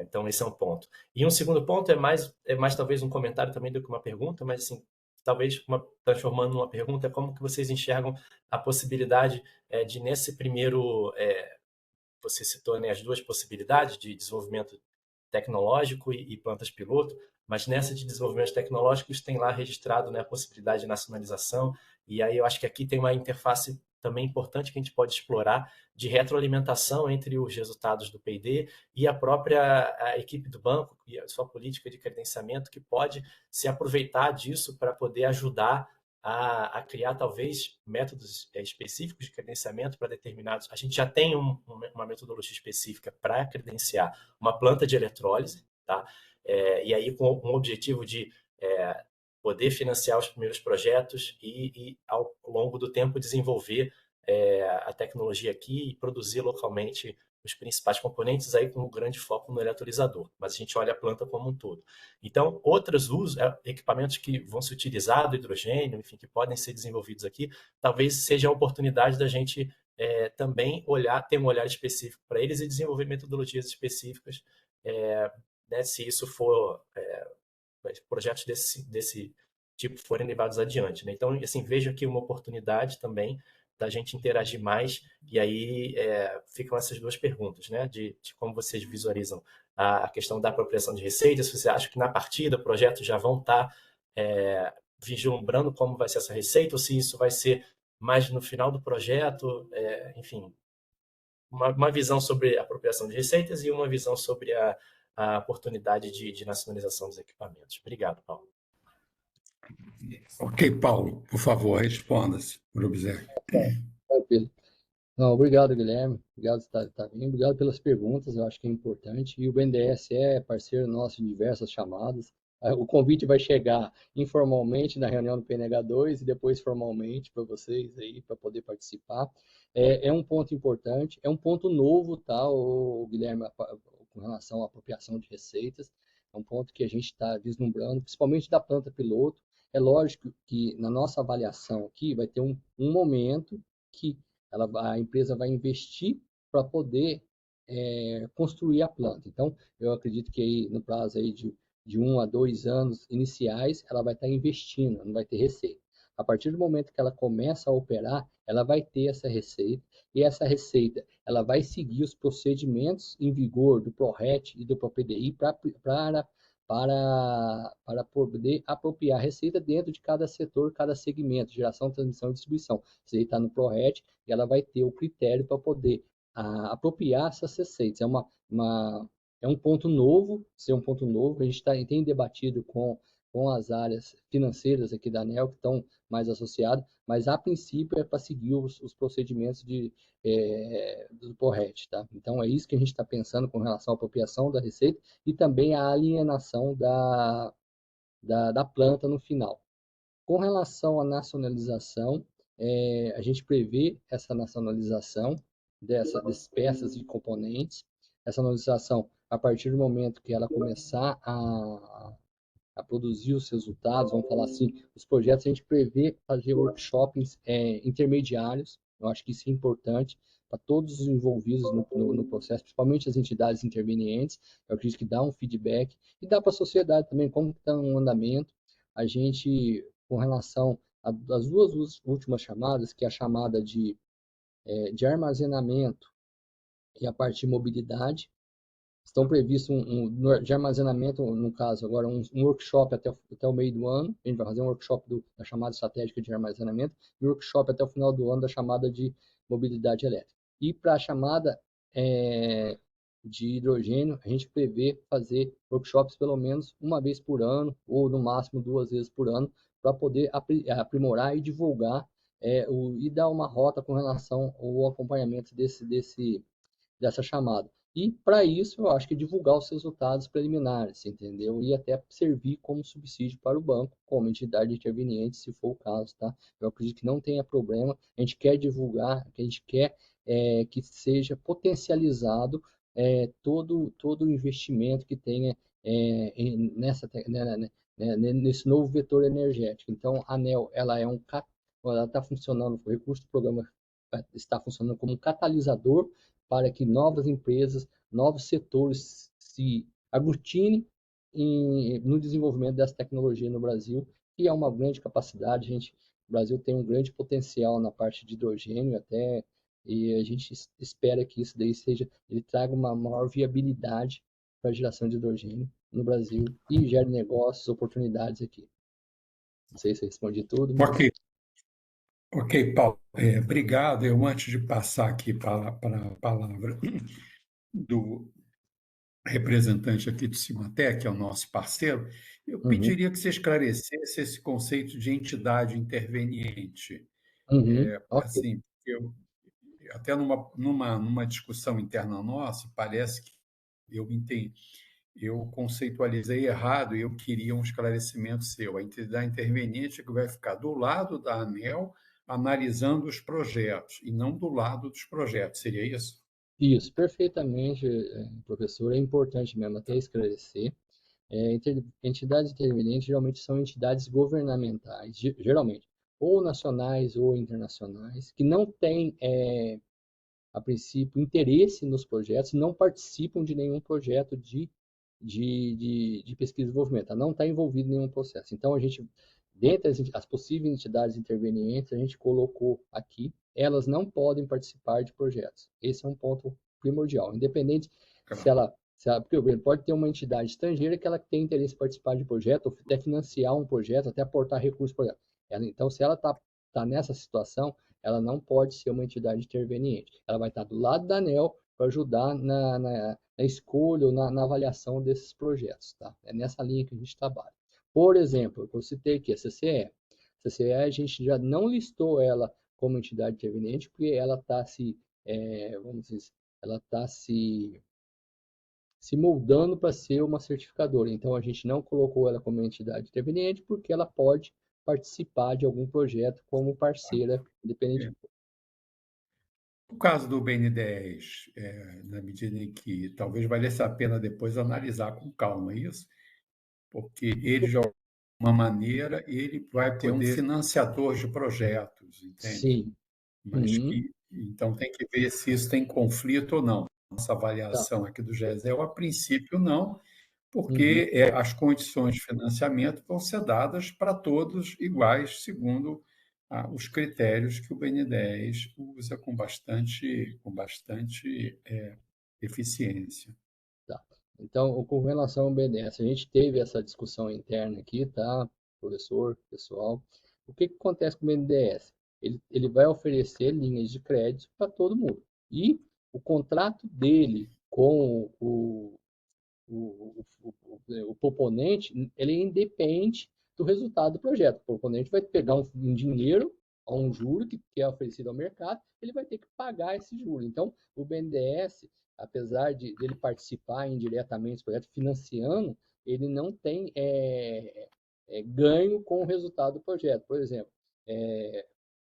Então, esse é um ponto. E um segundo ponto é mais talvez um comentário também do que uma pergunta, mas assim, talvez transformando numa pergunta, é como que vocês enxergam a possibilidade de nesse primeiro, você citou, né, as duas possibilidades de desenvolvimento tecnológico e plantas piloto, mas nessa de desenvolvimento tecnológico tem lá registrado, né, a possibilidade de nacionalização, e aí eu acho que aqui tem uma interface também importante que a gente pode explorar de retroalimentação entre os resultados do P&D e a própria equipe do banco e a sua política de credenciamento, que pode se aproveitar disso para poder ajudar a criar talvez métodos específicos de credenciamento para determinados. A gente já tem uma metodologia específica para credenciar uma planta de eletrólise, tá? E aí com um objetivo de poder financiar os primeiros projetos e ao longo do tempo desenvolver a tecnologia aqui e produzir localmente os principais componentes, aí com um grande foco no eletrolisador, mas a gente olha a planta como um todo. Então, outros usos, equipamentos que vão se utilizar do hidrogênio, enfim, que podem ser desenvolvidos aqui, talvez seja a oportunidade da gente também ter um olhar específico para eles e desenvolver metodologias específicas, né, se isso for projetos desse tipo forem levados adiante, né? Então, assim, vejo aqui uma oportunidade também da gente interagir mais, e aí ficam essas duas perguntas, né? De como vocês visualizam a questão da apropriação de receitas, se você acha que na partida projetos já vão estar vislumbrando como vai ser essa receita, ou se isso vai ser mais no final do projeto, enfim, uma visão sobre a apropriação de receitas e uma visão sobre a oportunidade de nacionalização dos equipamentos. Obrigado, Paulo. Ok, Paulo, por favor, responda-se, Grubzek. Tranquilo. Não, obrigado, Guilherme. Obrigado, Tavinho. Obrigado pelas perguntas, eu acho que é importante. E o BNDES é parceiro nosso em diversas chamadas. O convite vai chegar informalmente na reunião do PNH2 e depois formalmente para vocês aí, para poder participar. É um ponto importante, é um ponto novo, tá, o Guilherme, com relação à apropriação de receitas. É um ponto que a gente está vislumbrando, principalmente da planta piloto. É lógico que na nossa avaliação aqui vai ter um momento que a empresa vai investir para poder construir a planta. Então, eu acredito que aí, no prazo aí de 1 a 2 anos iniciais, ela vai estar investindo, não vai ter receita. A partir do momento que ela começa a operar, ela vai ter essa receita, e essa receita ela vai seguir os procedimentos em vigor do PRORET e do PROPDI para poder apropriar a receita dentro de cada setor, cada segmento, geração, transmissão e distribuição. Isso aí está no PRORET e ela vai ter o critério para poder apropriar essas receitas. É um ponto novo, ser um ponto novo, a gente tem debatido com as áreas financeiras aqui da ANEEL, que estão mais associadas, mas a princípio é para seguir os procedimentos do PRORET, tá? Então é isso que a gente está pensando com relação à apropriação da receita e também a alienação da planta no final. Com relação à nacionalização, a gente prevê essa nacionalização dessas peças e componentes, essa nacionalização a partir do momento que ela começar a produzir os resultados, vamos falar assim, os projetos, a gente prevê fazer workshops intermediários. Eu acho que isso é importante para todos os envolvidos no processo, principalmente as entidades intervenientes. Eu acredito que dá um feedback e dá para a sociedade também como está um andamento. A gente, com relação às duas últimas chamadas, que é a chamada de armazenamento e a parte de mobilidade, estão previstos de armazenamento, no caso, agora um workshop até o meio do ano. A gente vai fazer um workshop da chamada estratégica de armazenamento e um workshop até o final do ano da chamada de mobilidade elétrica. E para a chamada de hidrogênio, a gente prevê fazer workshops pelo menos uma vez por ano, ou no máximo 2 vezes por ano, para poder aprimorar e divulgar e dar uma rota com relação ao acompanhamento dessa chamada. E, para isso, eu acho que divulgar os resultados preliminares, entendeu? E até servir como subsídio para o banco, como entidade interveniente, se for o caso, tá? Eu acredito que não tenha problema. A gente quer divulgar, a gente quer que seja potencializado todo o investimento que tenha nesse novo vetor energético. Então, a ANEEL, ela está funcionando, o recurso do programa está funcionando como um catalisador para que novas empresas, novos setores se aglutinem no desenvolvimento dessa tecnologia no Brasil, que é uma grande capacidade. O Brasil tem um grande potencial na parte de hidrogênio até, e a gente espera que isso daí ele traga uma maior viabilidade para a geração de hidrogênio no Brasil e gere negócios, oportunidades aqui. Não sei se eu respondi tudo. Ok. Ok, Paulo, obrigado. Eu, antes de passar aqui para a palavra do representante aqui do Cimatec, que é o nosso parceiro, eu Uhum, pediria que você esclarecesse esse conceito de entidade interveniente. ok. Assim, eu, até numa discussão interna nossa, parece que eu entendi, eu conceitualizei errado e eu queria um esclarecimento seu. A entidade interveniente é que vai ficar do lado da ANEEL analisando os projetos e não do lado dos projetos. Seria isso? Isso, perfeitamente, professor. É importante mesmo até esclarecer. Entidades intervenientes geralmente são entidades governamentais, geralmente, ou nacionais ou internacionais, que não têm, a princípio, interesse nos projetos, não participam de nenhum projeto de pesquisa e desenvolvimento, tá? Não está envolvido em nenhum processo. Então, dentre as possíveis entidades intervenientes, a gente colocou aqui, elas não podem participar de projetos. Esse é um ponto primordial, independente se Claro. porque o governo pode ter uma entidade estrangeira que ela tem interesse em participar de projeto, ou até financiar um projeto, até aportar recursos para o projeto. Então, se ela tá nessa situação, ela não pode ser uma entidade interveniente. Ela vai estar do lado da ANEEL para ajudar na escolha ou na avaliação desses projetos. Tá? É nessa linha que a gente trabalha. Por exemplo, eu citei aqui a CCE. A CCE, a gente já não listou ela como entidade interveniente, porque ela está vamos dizer, ela está se moldando para ser uma certificadora. Então, a gente não colocou ela como entidade interveniente, porque ela pode participar de algum projeto como parceira, independente. No caso do BN10, na medida em que talvez valesse a pena depois analisar com calma isso, porque ele, de alguma maneira, ele vai ter um financiador de projetos, entende? Sim. Mas Uhum. que, então, tem que ver se isso tem conflito ou não. Nossa Tá. avaliação aqui do GESEL, a princípio, não, Uhum. porque as condições de financiamento vão ser dadas para todos iguais, segundo os critérios que o BN10 usa com bastante eficiência. Tá. Então, com relação ao BNDES, a gente teve essa discussão interna aqui, tá, professor, pessoal. O que acontece com o BNDES? Ele vai oferecer linhas de crédito para todo mundo. E o contrato dele com o proponente, ele independe do resultado do projeto. O proponente vai pegar um dinheiro, um juro que é oferecido ao mercado, ele vai ter que pagar esse juro. Então, o BNDES, apesar de ele participar indiretamente do projeto, financiando, ele não tem ganho com o resultado do projeto. Por exemplo,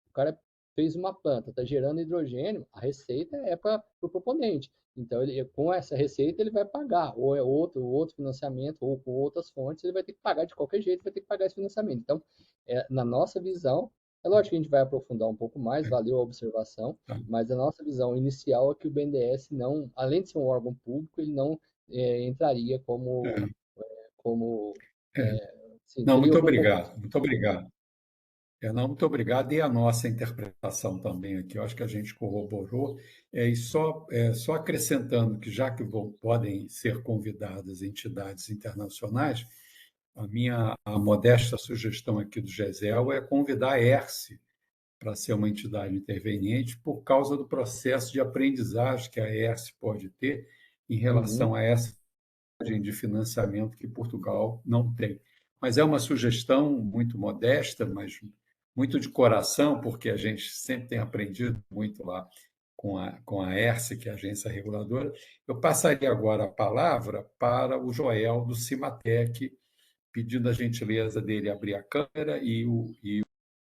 o cara fez uma planta, está gerando hidrogênio, a receita é para o proponente. Então, com essa receita, ele vai pagar, ou é outro financiamento, ou com outras fontes, ele vai ter que pagar de qualquer jeito, vai ter que pagar esse financiamento. Então, na nossa visão, é lógico que a gente vai aprofundar um pouco mais, valeu a observação, Tá? mas a nossa visão inicial é que o BNDES não, além de ser um órgão público, ele não entraria como É. sim, Não, seria muito o proponente. obrigado, muito obrigado. Não, muito obrigado. E a nossa interpretação também aqui, eu acho que a gente corroborou. E só acrescentando que, já que podem ser convidadas entidades internacionais, a modesta sugestão aqui do GESEL é convidar a ERSE para ser uma entidade interveniente, por causa do processo de aprendizagem que a ERSE pode ter em Uhum, relação a essa de financiamento que Portugal não tem. Mas é uma sugestão muito modesta, mas muito de coração, porque a gente sempre tem aprendido muito lá com a ERSE, que é a agência reguladora. Eu passaria agora a palavra para o Joel do Cimatec, pedindo a gentileza dele abrir a câmera e o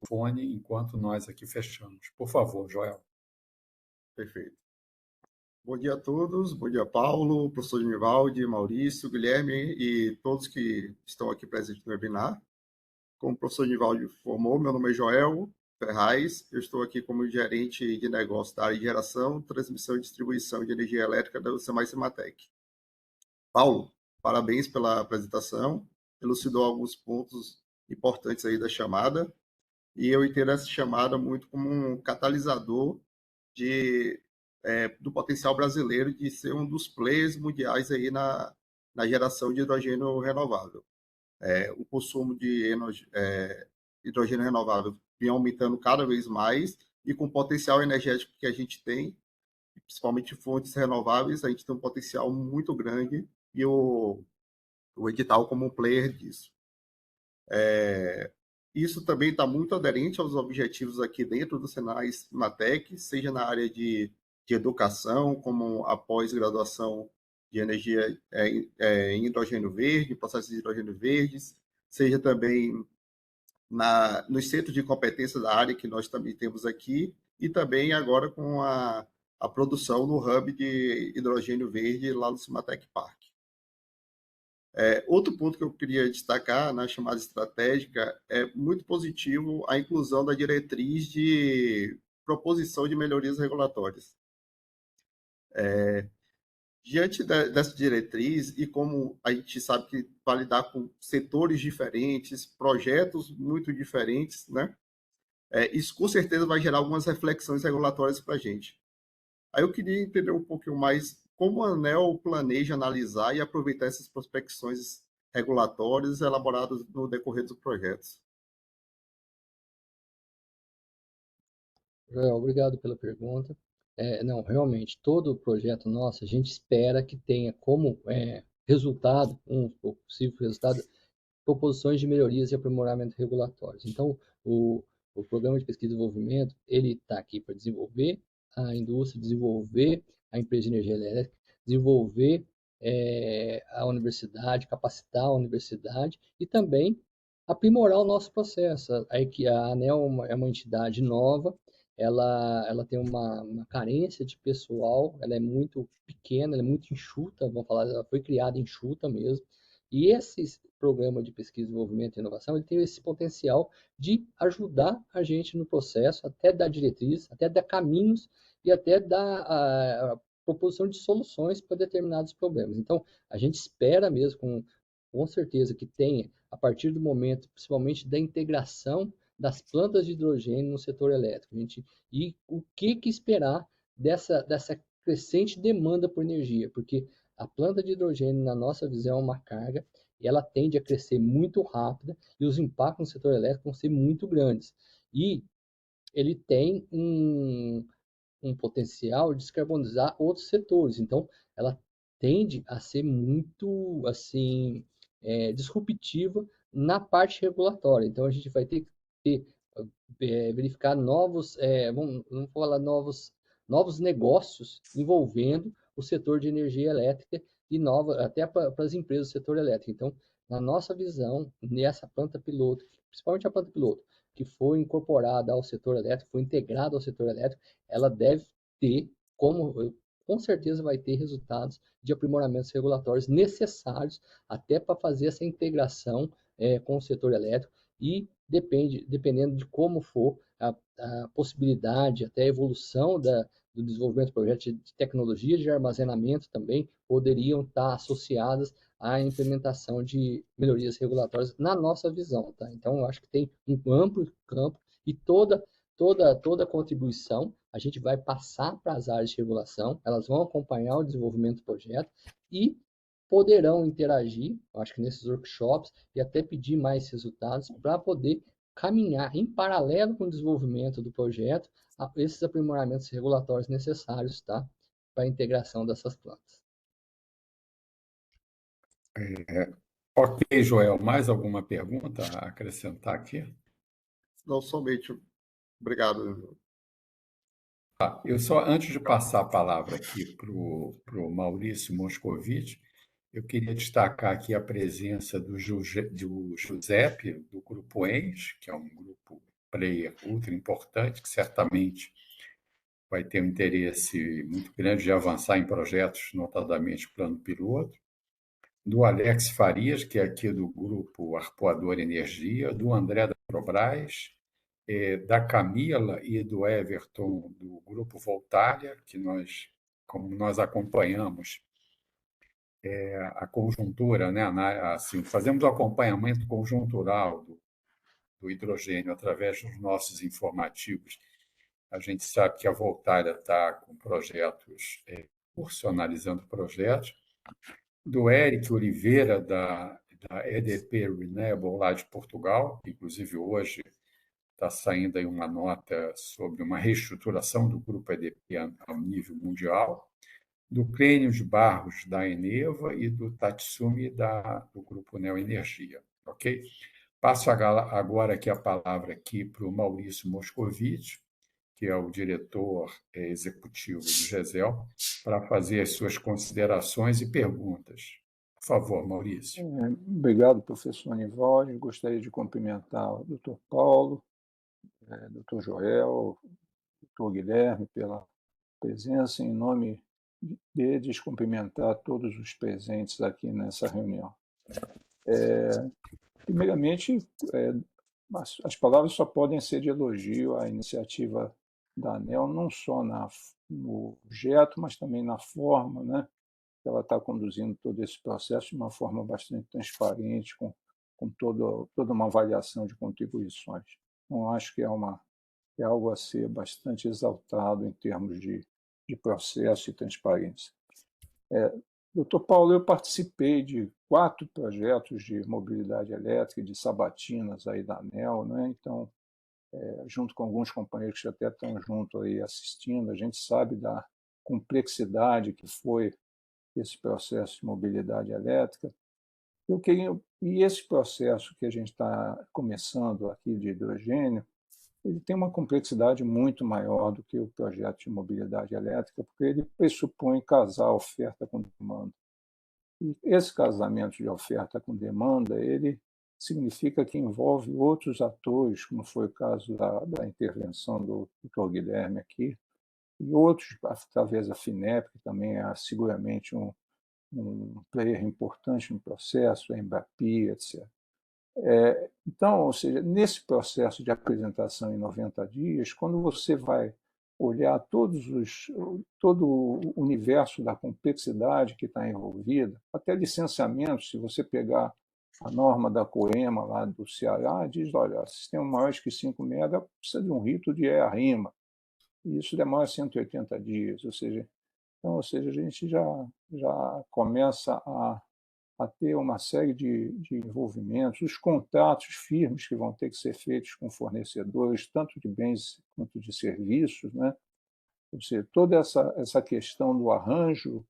fone enquanto nós aqui fechamos. Por favor, Joel. Perfeito. Bom dia a todos, bom dia Paulo, professor Genivaldi, Maurício, Guilherme e todos que estão aqui presentes no webinar. Como o professor Genivaldi informou, meu nome é Joel Ferraz, eu estou aqui como gerente de negócio da área de geração, transmissão e distribuição de energia elétrica da UCMAI Cimatec. Paulo, parabéns pela apresentação, elucidou alguns pontos importantes aí da chamada, e eu entendo essa chamada muito como um catalisador do potencial brasileiro de ser um dos players mundiais aí na geração de hidrogênio renovável. O consumo de hidrogênio renovável vem aumentando cada vez mais, e com o potencial energético que a gente tem, principalmente fontes renováveis, a gente tem um potencial muito grande, e o edital como um player disso. Isso também está muito aderente aos objetivos aqui dentro do Senai Cimatec, seja na área de educação, como a pós-graduação de energia em hidrogênio verde, processos de hidrogênio verdes, seja também nos centros de competência da área que nós também temos aqui, e também agora com a produção no hub de hidrogênio verde lá no Cimatec Park. Outro ponto que eu queria destacar na chamada estratégica é muito positivo a inclusão da diretriz de proposição de melhorias regulatórias. Diante dessa diretriz, e como a gente sabe que vai lidar com setores diferentes, projetos muito diferentes, né? Isso com certeza vai gerar algumas reflexões regulatórias para a gente. Aí eu queria entender um pouquinho mais como a ANEEL planeja analisar e aproveitar essas prospecções regulatórias elaboradas no decorrer dos projetos. Joel, obrigado pela pergunta. Não, realmente, todo projeto nosso, a gente espera que tenha como resultado, um possível resultado, proposições de melhorias e aprimoramento regulatórios. Então, o Programa de Pesquisa e Desenvolvimento, ele está aqui para desenvolver a indústria, desenvolver a empresa de energia elétrica, desenvolver a universidade, capacitar a universidade e também aprimorar o nosso processo. A ANEEL é uma entidade nova, ela tem uma carência de pessoal, ela é muito pequena, ela é muito enxuta, vamos falar, ela foi criada enxuta mesmo. E esse programa de pesquisa, desenvolvimento e inovação, ele tem esse potencial de ajudar a gente no processo, até dar diretriz, até dar caminhos e até dar a proposição de soluções para determinados problemas. Então, a gente espera mesmo, com certeza, que tenha, a partir do momento, principalmente da integração das plantas de hidrogênio no setor elétrico. E o que esperar dessa crescente demanda por energia, porque a planta de hidrogênio, na nossa visão, é uma carga, e ela tende a crescer muito rápida, e os impactos no setor elétrico vão ser muito grandes. E ele tem um potencial de descarbonizar outros setores. Então, ela tende a ser muito assim disruptiva na parte regulatória. Então, a gente vai ter que verificar vamos falar novos negócios envolvendo o setor de energia elétrica e até para as empresas do setor elétrico. Então, na nossa visão, nessa planta piloto, principalmente a planta piloto, que foi incorporada ao setor elétrico, foi integrada ao setor elétrico, ela deve ter, com certeza vai ter resultados de aprimoramentos regulatórios necessários até para fazer essa integração com o setor elétrico e dependendo de como for a possibilidade, até a evolução do desenvolvimento de projetos de tecnologia de armazenamento também poderiam estar associadas à implementação de melhorias regulatórias na nossa visão, tá? Então, eu acho que tem um amplo campo e toda contribuição a gente vai passar para as áreas de regulação, elas vão acompanhar o desenvolvimento do projeto e poderão interagir, acho que nesses workshops, e até pedir mais resultados para poder caminhar em paralelo com o desenvolvimento do projeto a esses aprimoramentos regulatórios necessários, tá? Para a integração dessas plantas. Ok, Joel, mais alguma pergunta a acrescentar aqui? Não, somente. Obrigado. Eu só, antes de passar a palavra aqui para o Maurício Moscovitch, eu queria destacar aqui a presença do Giuseppe, do Grupo ENS, que é um grupo player ultra importante, que certamente vai ter um interesse muito grande de avançar em projetos, notadamente plano piloto, do Alex Farias, que é aqui do Grupo Arpoador Energia, do André da Petrobras, da Camila e do Everton, do Grupo Voltalia, que como nós acompanhamos a conjuntura, né? Assim, fazemos o acompanhamento conjuntural do hidrogênio através dos nossos informativos. A gente sabe que a Voltalia está com projetos, analisando projetos, do Eric Oliveira, da EDP Renewable, lá de Portugal, que inclusive hoje está saindo aí uma nota sobre uma reestruturação do grupo EDP ao nível mundial, do Clênio de Barros, da Eneva, e do Tatsumi, do Grupo Neoenergia. Ok? Passo agora aqui a palavra para o Maurício Moscovitch, que é o diretor executivo do GESEL, para fazer as suas considerações e perguntas. Por favor, Maurício. Obrigado, professor Nivaldi. Gostaria de cumprimentar o Dr. Paulo, Dr. Joel, Dr. Guilherme pela presença, em nome deles, cumprimentar todos os presentes aqui nessa reunião. Primeiramente, as palavras só podem ser de elogio à iniciativa da ANEEL, não só no objeto, mas também na forma, né? Ela está conduzindo todo esse processo de uma forma bastante transparente, com toda uma avaliação de contribuições. Então, acho que é algo a ser bastante exaltado em termos de processo e transparência. Doutor Paulo, eu participei de 4 projetos de mobilidade elétrica, de sabatinas aí da ANEEL, né? Então, junto com alguns companheiros que até estão junto aí assistindo, a gente sabe da complexidade que foi esse processo de mobilidade elétrica. E esse processo que a gente está começando aqui de hidrogênio, ele tem uma complexidade muito maior do que o projeto de mobilidade elétrica, porque ele pressupõe casar oferta com demanda. E esse casamento de oferta com demanda, ele significa que envolve outros atores, como foi o caso da intervenção do Dr. Guilherme aqui, e outros, através da FINEP, que também é seguramente um player importante no processo, a Embrapi, etc. Então, ou seja, nesse processo de apresentação em 90 dias, quando você vai olhar todo o universo da complexidade que está envolvida, até licenciamento, se você pegar a norma da COEMA lá do Ceará, diz, olha, sistema maior que 5 MB precisa de um rito de EA-RIMA, e isso demora 180 dias, ou seja, a gente já começa a ter uma série de envolvimentos, os contratos firmes que vão ter que ser feitos com fornecedores, tanto de bens quanto de serviços, né? Ou seja, toda essa questão do arranjo,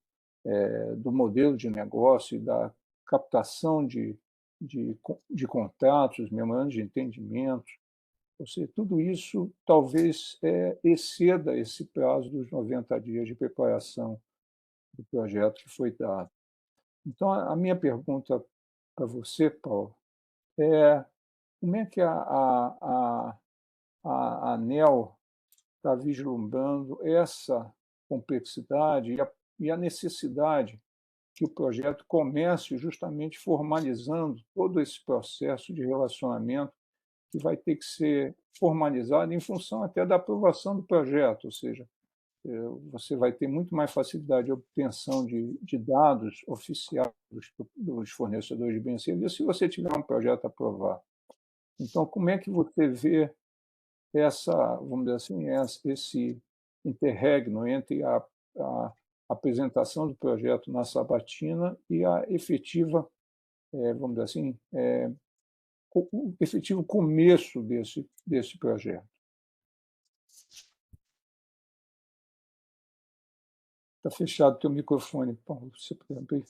do modelo de negócio e da captação de contratos, memorandos de entendimento, ou seja, tudo isso talvez exceda esse prazo dos 90 dias de preparação do projeto que foi dado. Então, a minha pergunta para você, Paulo, é como é que a ANEEL está vislumbrando essa complexidade e a necessidade que o projeto comece justamente formalizando todo esse processo de relacionamento que vai ter que ser formalizado em função até da aprovação do projeto, ou seja, você vai ter muito mais facilidade de obtenção de dados oficiais dos fornecedores de bens e serviços se você tiver um projeto aprovado. Então, como é que você vê vamos dizer assim, esse interregno entre a apresentação do projeto na sabatina e a efetiva, vamos dizer assim, o efetivo começo desse projeto? Está fechado o teu microfone, Paulo. Você pode abrir?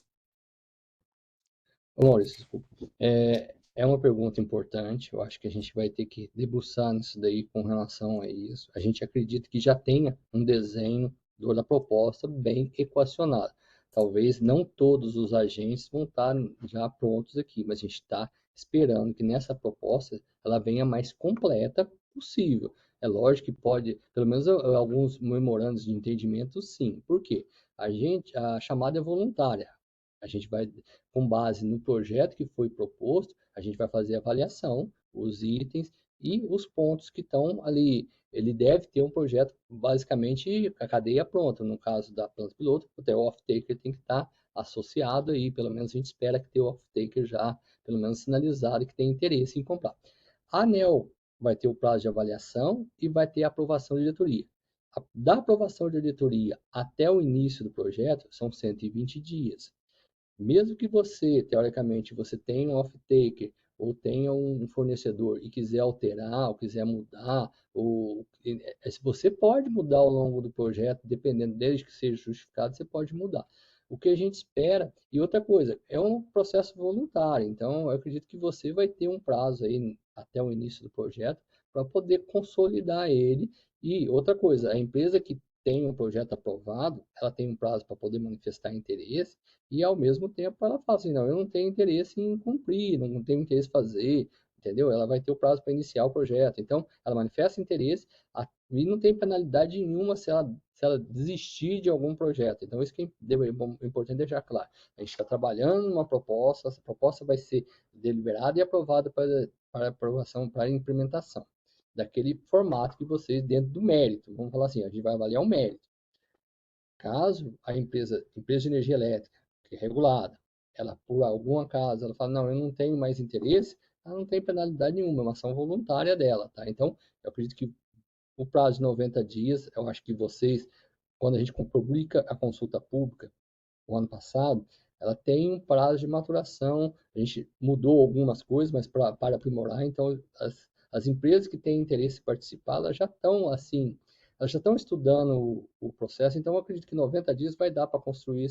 Maurício, desculpa. É uma pergunta importante. Eu acho que a gente vai ter que debruçar nisso daí com relação a isso. A gente acredita que já tenha um desenho da proposta bem equacionado. Talvez não todos os agentes vão estar já prontos aqui, mas a gente está esperando que nessa proposta ela venha mais completa possível. É lógico que pode, pelo menos alguns memorandos de entendimento, sim. Por quê? A chamada é voluntária. A gente vai, com base no projeto que foi proposto, a gente vai fazer a avaliação, os itens e os pontos que estão ali. Ele deve ter um projeto, basicamente, a cadeia pronta. No caso da planta piloto, até o off-taker tem que estar associado aí, pelo menos a gente espera que tenha o off-taker já, pelo menos sinalizado que tem interesse em comprar. A ANEEL vai ter o prazo de avaliação e vai ter a aprovação da diretoria. Da aprovação da diretoria até o início do projeto são 120 dias. Mesmo que você, teoricamente, você tenha um off-taker, ou tenha um fornecedor e quiser alterar, ou quiser mudar, se você pode mudar ao longo do projeto, dependendo, desde que seja justificado, você pode mudar. O que a gente espera, e outra coisa, é um processo voluntário, então eu acredito que você vai ter um prazo aí até o início do projeto para poder consolidar ele. E outra coisa, a empresa que tem um projeto aprovado, ela tem um prazo para poder manifestar interesse e, ao mesmo tempo, ela fala assim, não, eu não tenho interesse em cumprir, não tenho interesse em fazer, entendeu? Ela vai ter o prazo para iniciar o projeto. Então, ela manifesta interesse e não tem penalidade nenhuma se ela desistir de algum projeto. Então, isso que é importante deixar claro. A gente está trabalhando numa proposta, essa proposta vai ser deliberada e aprovada para aprovação, para implementação daquele formato que vocês, dentro do mérito, vamos falar assim, a gente vai avaliar o mérito. Caso a empresa de energia elétrica, que é regulada, ela, por algum acaso, ela fala, não, eu não tenho mais interesse, ela não tem penalidade nenhuma, é uma ação voluntária dela, tá? Então, eu acredito que o prazo de 90 dias, eu acho que vocês, quando a gente publica a consulta pública, o ano passado, ela tem um prazo de maturação. A gente mudou algumas coisas, mas para aprimorar, então as empresas que têm interesse em participar, elas já estão assim, elas já estão estudando o processo, então eu acredito que 90 dias vai dar para construir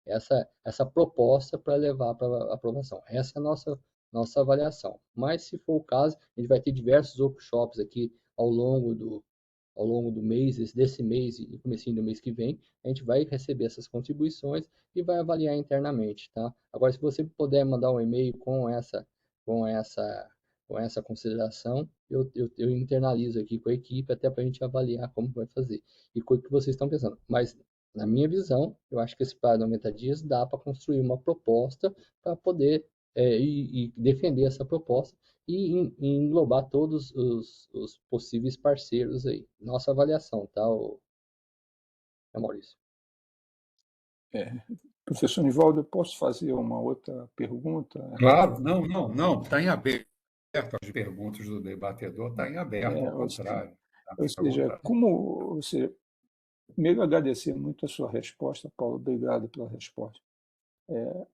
essa proposta para levar para aprovação. Essa é a nossa avaliação. Mas, se for o caso, a gente vai ter diversos workshops aqui ao longo do mês, desse mês e comecinho do mês que vem, a gente vai receber essas contribuições e vai avaliar internamente, tá? Agora, se você puder mandar um e-mail com essa, com essa consideração, eu internalizo aqui com a equipe até para a gente avaliar como vai fazer e o que vocês estão pensando. Mas, na minha visão, eu acho que esse prazo de 90 dias dá para construir uma proposta para poder e defender essa proposta e englobar todos os possíveis parceiros aí. Nossa avaliação, tá, Maurício? Professor Nivaldo, eu posso fazer uma outra pergunta? Claro, não, está em aberto. As perguntas do debatedor está em aberto, ao contrário. Ou seja, como você... Primeiro, agradecer muito a sua resposta, Paulo. Obrigado pela resposta.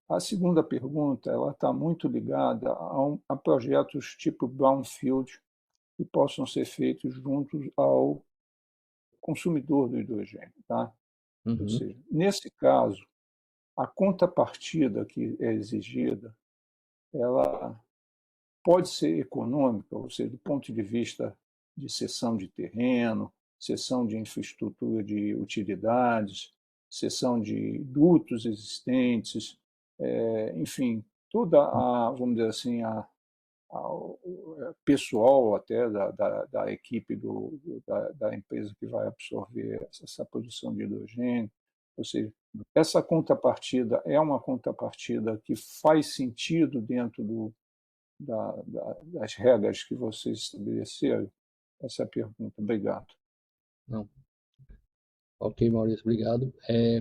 A segunda pergunta, ela está muito ligada a projetos tipo brownfield que possam ser feitos juntos ao consumidor do hidrogênio, tá? Ou seja, nesse caso, a contrapartida que é exigida, ela pode ser econômica, ou seja, do ponto de vista de cessão de terreno, cessão de infraestrutura de utilidades, cessão de dutos existentes, enfim, toda a, vamos dizer assim, o pessoal até da equipe da empresa que vai absorver essa produção de hidrogênio. Ou seja, essa contrapartida é uma contrapartida que faz sentido dentro das regras que vocês estabeleceram? Essa é a pergunta. Obrigado. Não. Ok, Maurício, obrigado.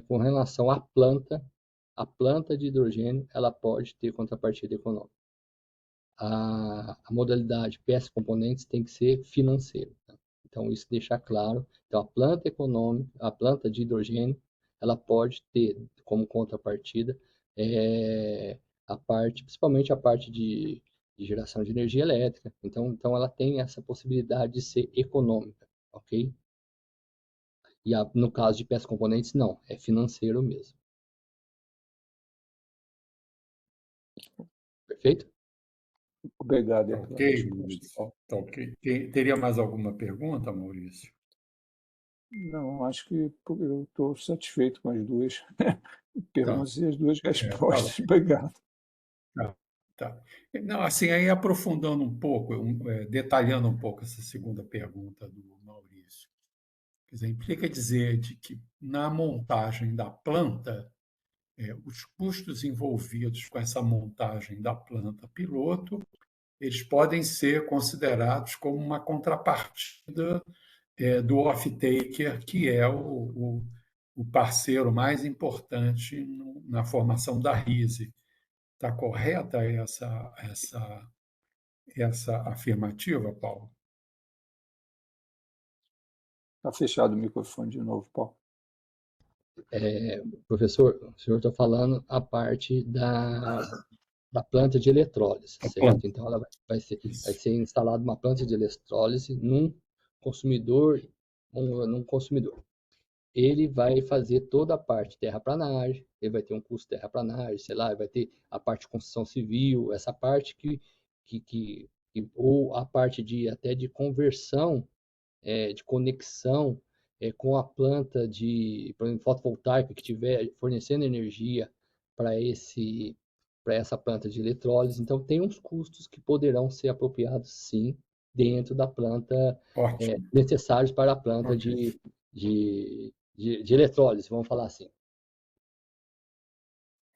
Com relação à planta de hidrogênio, ela pode ter contrapartida econômica. A modalidade PS componentes tem que ser financeira. Tá? Então, isso deixar claro. Então, a planta econômica, a planta de hidrogênio, ela pode ter como contrapartida principalmente a parte de geração de energia elétrica. Então, ela tem essa possibilidade de ser econômica, ok? E no caso de PS componentes, não, é financeiro mesmo. Perfeito? Obrigado. Ok, Maurício. Ok. Teria mais alguma pergunta, Maurício? Não, acho que eu estou satisfeito com as duas perguntas e as duas respostas. Obrigado. Tá. Não, assim, aí aprofundando um pouco, detalhando um pouco essa segunda pergunta do Maurício. Quer dizer, implica dizer de que na montagem da planta, os custos envolvidos com essa montagem da planta piloto, eles podem ser considerados como uma contrapartida do off-taker, que é o parceiro mais importante na formação da RISE. Está correta essa afirmativa, Paulo? Está fechado o microfone de novo, Paulo. Professor, o senhor está falando a parte da planta de eletrólise, A certo? planta. Então, ela vai Isso. ser instalada uma planta de eletrólise num consumidor, num consumidor. Ele vai fazer toda a parte de terraplanagem, ele vai ter um custo de terraplanagem, sei lá, vai ter a parte de construção civil, essa parte ou a parte de até de conversão, de conexão com a planta de, por exemplo, fotovoltaica que estiver fornecendo energia para essa planta de eletrólise. Então, tem uns custos que poderão ser apropriados, sim, dentro da planta, Ótimo. necessários para a planta Ok. de eletrólise, vamos falar assim.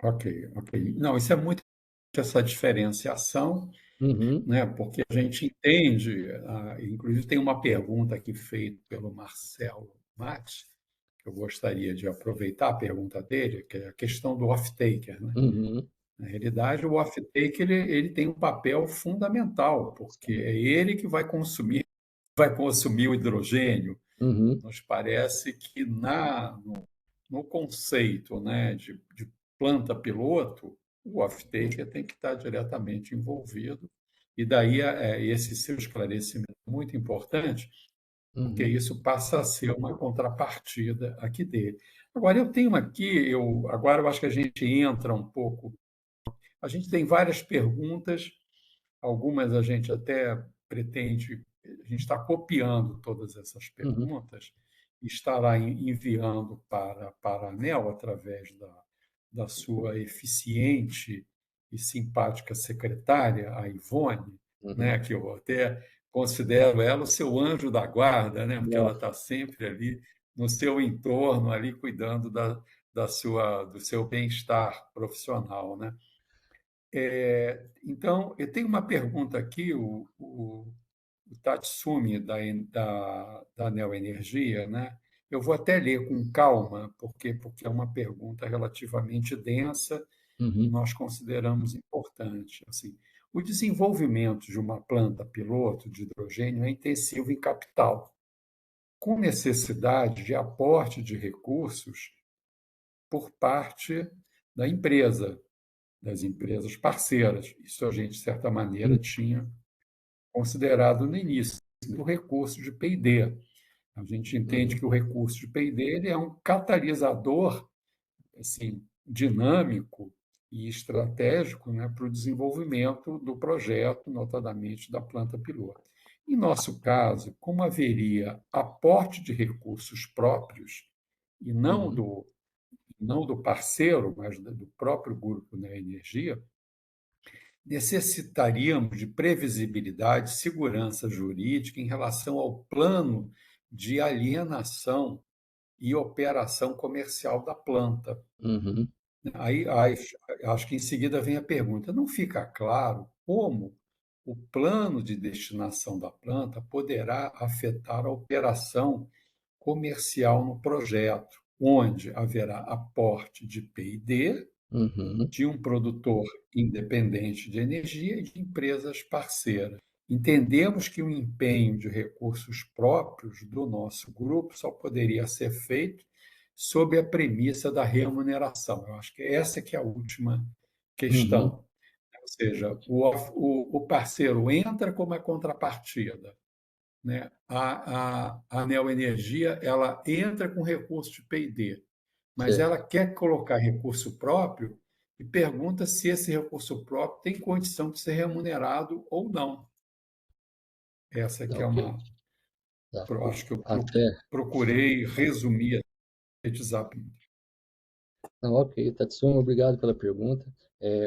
Ok. Não, isso é muito essa diferenciação, Uhum, né? Porque a gente entende, inclusive tem uma pergunta aqui feita pelo Marcelo Max, que eu gostaria de aproveitar a pergunta dele, que é a questão do off-taker, né? uhum, Na realidade, o off-taker ele tem um papel fundamental, porque é ele que vai consumir o hidrogênio. uhum, Nos parece que no conceito, né, de planta piloto, o off-taker tem que estar diretamente envolvido. E daí esse seu esclarecimento é muito importante, porque uhum, isso passa a ser uma contrapartida aqui dele. Agora, eu tenho aqui, agora eu acho que a gente entra um pouco. A gente tem várias perguntas, algumas a gente até pretende, a gente está copiando todas essas uhum, perguntas e estará enviando para a ANEEL através da sua eficiente e simpática secretária, a Ivone, uhum. né, que eu até considero ela o seu anjo da guarda, né, porque ela Nossa. está sempre ali no seu entorno, ali cuidando do seu bem-estar profissional, né? Então, eu tenho uma pergunta aqui, o Tatsumi da Neo Energia, né? Eu vou até ler com calma, porque é uma pergunta relativamente densa e Uhum, nós consideramos importante. Assim, o desenvolvimento de uma planta piloto de hidrogênio é intensivo em capital, com necessidade de aporte de recursos por parte da empresa, das empresas parceiras. Isso a gente, de certa maneira, uhum, tinha considerado no início, o recurso de P&D. A gente entende uhum, que o recurso de P&D ele é um catalisador assim, dinâmico e estratégico, né, para o desenvolvimento do projeto, notadamente da planta piloto. Em nosso caso, como haveria aporte de recursos próprios, e uhum, não do parceiro, mas do próprio grupo da energia, necessitaríamos de previsibilidade, segurança jurídica em relação ao plano de alienação e operação comercial da planta. uhum, Aí, acho que em seguida vem a pergunta: não fica claro como o plano de destinação da planta poderá afetar a operação comercial no projeto, onde haverá aporte de P&D uhum, de um produtor independente de energia e de empresas parceiras. Entendemos que o empenho de recursos próprios do nosso grupo só poderia ser feito sob a premissa da remuneração. Eu acho que essa que é a última uhum. questão. Ou seja, o parceiro entra como a contrapartida, né? A Neoenergia ela entra com recurso de P&D, mas Certo. ela quer colocar recurso próprio e pergunta se esse recurso próprio tem condição de ser remunerado ou não. Essa Tá que é ok. uma. Tá. Acho que eu Até. procurei resumir, sintetizar. Não, ok, Tatsumi, obrigado pela pergunta.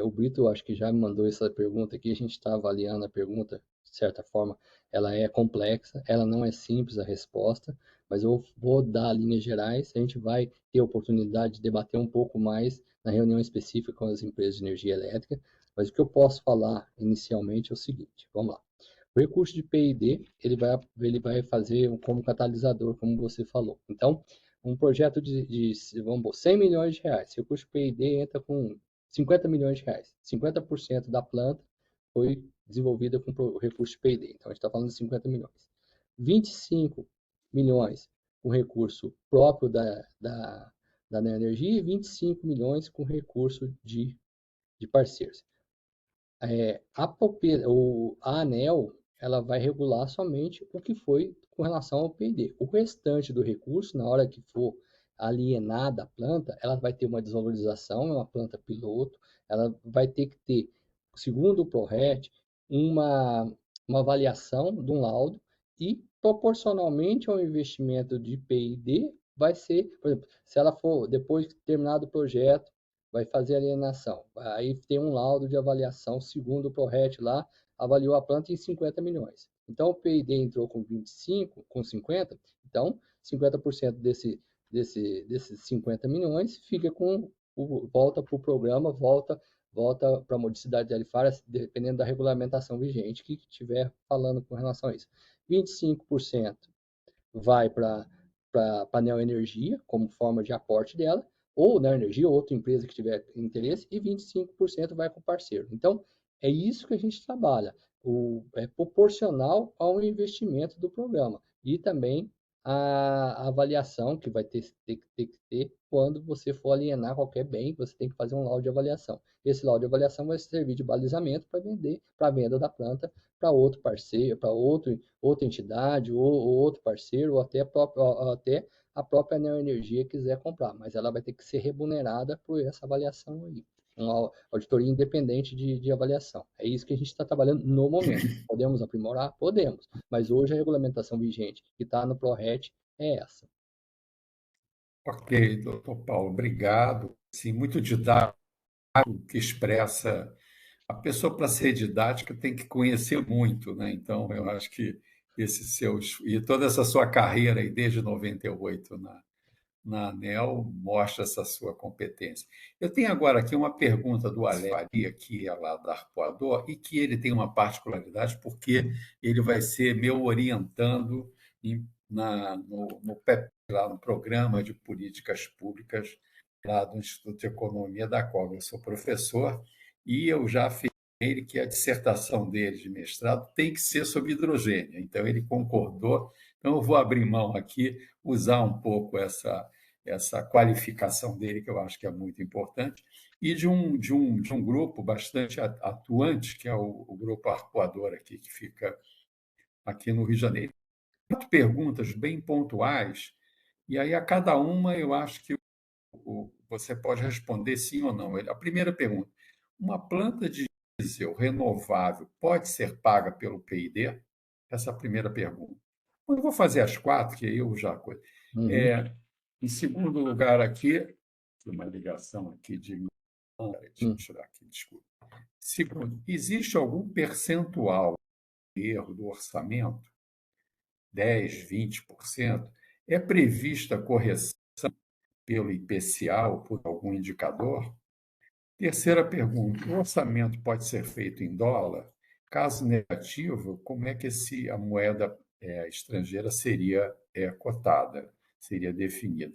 O Brito, acho que já me mandou essa pergunta aqui. A gente está avaliando a pergunta, de certa forma, ela é complexa, ela não é simples a resposta, mas eu vou dar linhas gerais. A gente vai ter a oportunidade de debater um pouco mais na reunião específica com as empresas de energia elétrica. Mas o que eu posso falar inicialmente é o seguinte: vamos lá. O recurso de P&D, ele vai fazer como catalisador, como você falou. Então, um projeto vamos supor, 100 milhões de reais. Se o custo P&D entra com 50 milhões de reais, 50% da planta foi desenvolvida com recurso P&D. Então, a gente está falando de 50 milhões. 25 milhões com recurso próprio da Neoenergia e 25 milhões com recurso de parceiros. a ANEEL ela vai regular somente o que foi com relação ao P&D. O restante do recurso, na hora que for alienada a planta, ela vai ter uma desvalorização, é uma planta piloto, ela vai ter que ter, segundo o PRORET, uma avaliação de um laudo e, proporcionalmente ao investimento de P&D, vai ser, por exemplo, se ela for, depois de terminado o projeto, vai fazer alienação. Aí tem um laudo de avaliação, segundo o PRORET lá, avaliou a planta em 50 milhões. Então, o P&D entrou com 25, com 50, então 50% desses 50 milhões fica volta para o programa, volta para a modicidade tarifária, dependendo da regulamentação vigente que estiver falando com relação a isso. 25% vai para a Neoenergia, como forma de aporte dela, ou Neoenergia, ou outra empresa que tiver interesse, e 25% vai para o parceiro. Então, é isso que a gente trabalha, é proporcional ao investimento do programa. E também a avaliação que vai ter que ter quando você for alienar qualquer bem, você tem que fazer um laudo de avaliação. Esse laudo de avaliação vai servir de balizamento para a venda da planta para outro parceiro, para outra entidade, ou outro parceiro, ou até a própria Neoenergia quiser comprar, mas ela vai ter que ser remunerada por essa avaliação aí. Uma auditoria independente de avaliação. É isso que a gente está trabalhando no momento. Podemos aprimorar? Podemos. Mas hoje a regulamentação vigente que está no PRORET é essa. Ok, doutor Paulo, obrigado. Sim, muito didático, que expressa. A pessoa, para ser didática, tem que conhecer muito, né? Então, eu acho que e toda essa sua carreira aí, desde 98 na ANEEL, mostra essa sua competência. Eu tenho agora aqui uma pergunta do Alex, que é lá da Arpoador, e que ele tem uma particularidade, porque ele vai ser meu orientando no PEP, lá no Programa de Políticas Públicas, lá do Instituto de Economia, da qual eu sou professor, e eu já fiz ele que a dissertação dele de mestrado tem que ser sobre hidrogênio. Então, ele concordou. Então, eu vou abrir mão aqui, usar um pouco essa qualificação dele, que eu acho que é muito importante, e de um grupo bastante atuante, que é o Grupo Arpoador aqui, que fica aqui no Rio de Janeiro. 4 perguntas bem pontuais, e aí a cada uma eu acho que você pode responder sim ou não. A primeira pergunta: uma planta de diesel renovável pode ser paga pelo PID? Essa é a primeira pergunta. Eu vou fazer as 4, que aí eu já. Em segundo lugar, aqui, tem uma ligação aqui de. Deixa eu tirar aqui, desculpa. Segundo, existe algum percentual de erro do orçamento? 10%, 20%? É prevista correção pelo IPCA ou por algum indicador? Terceira pergunta: o orçamento pode ser feito em dólar? Caso negativo, como é que a moeda estrangeira seria cotada, seria definida?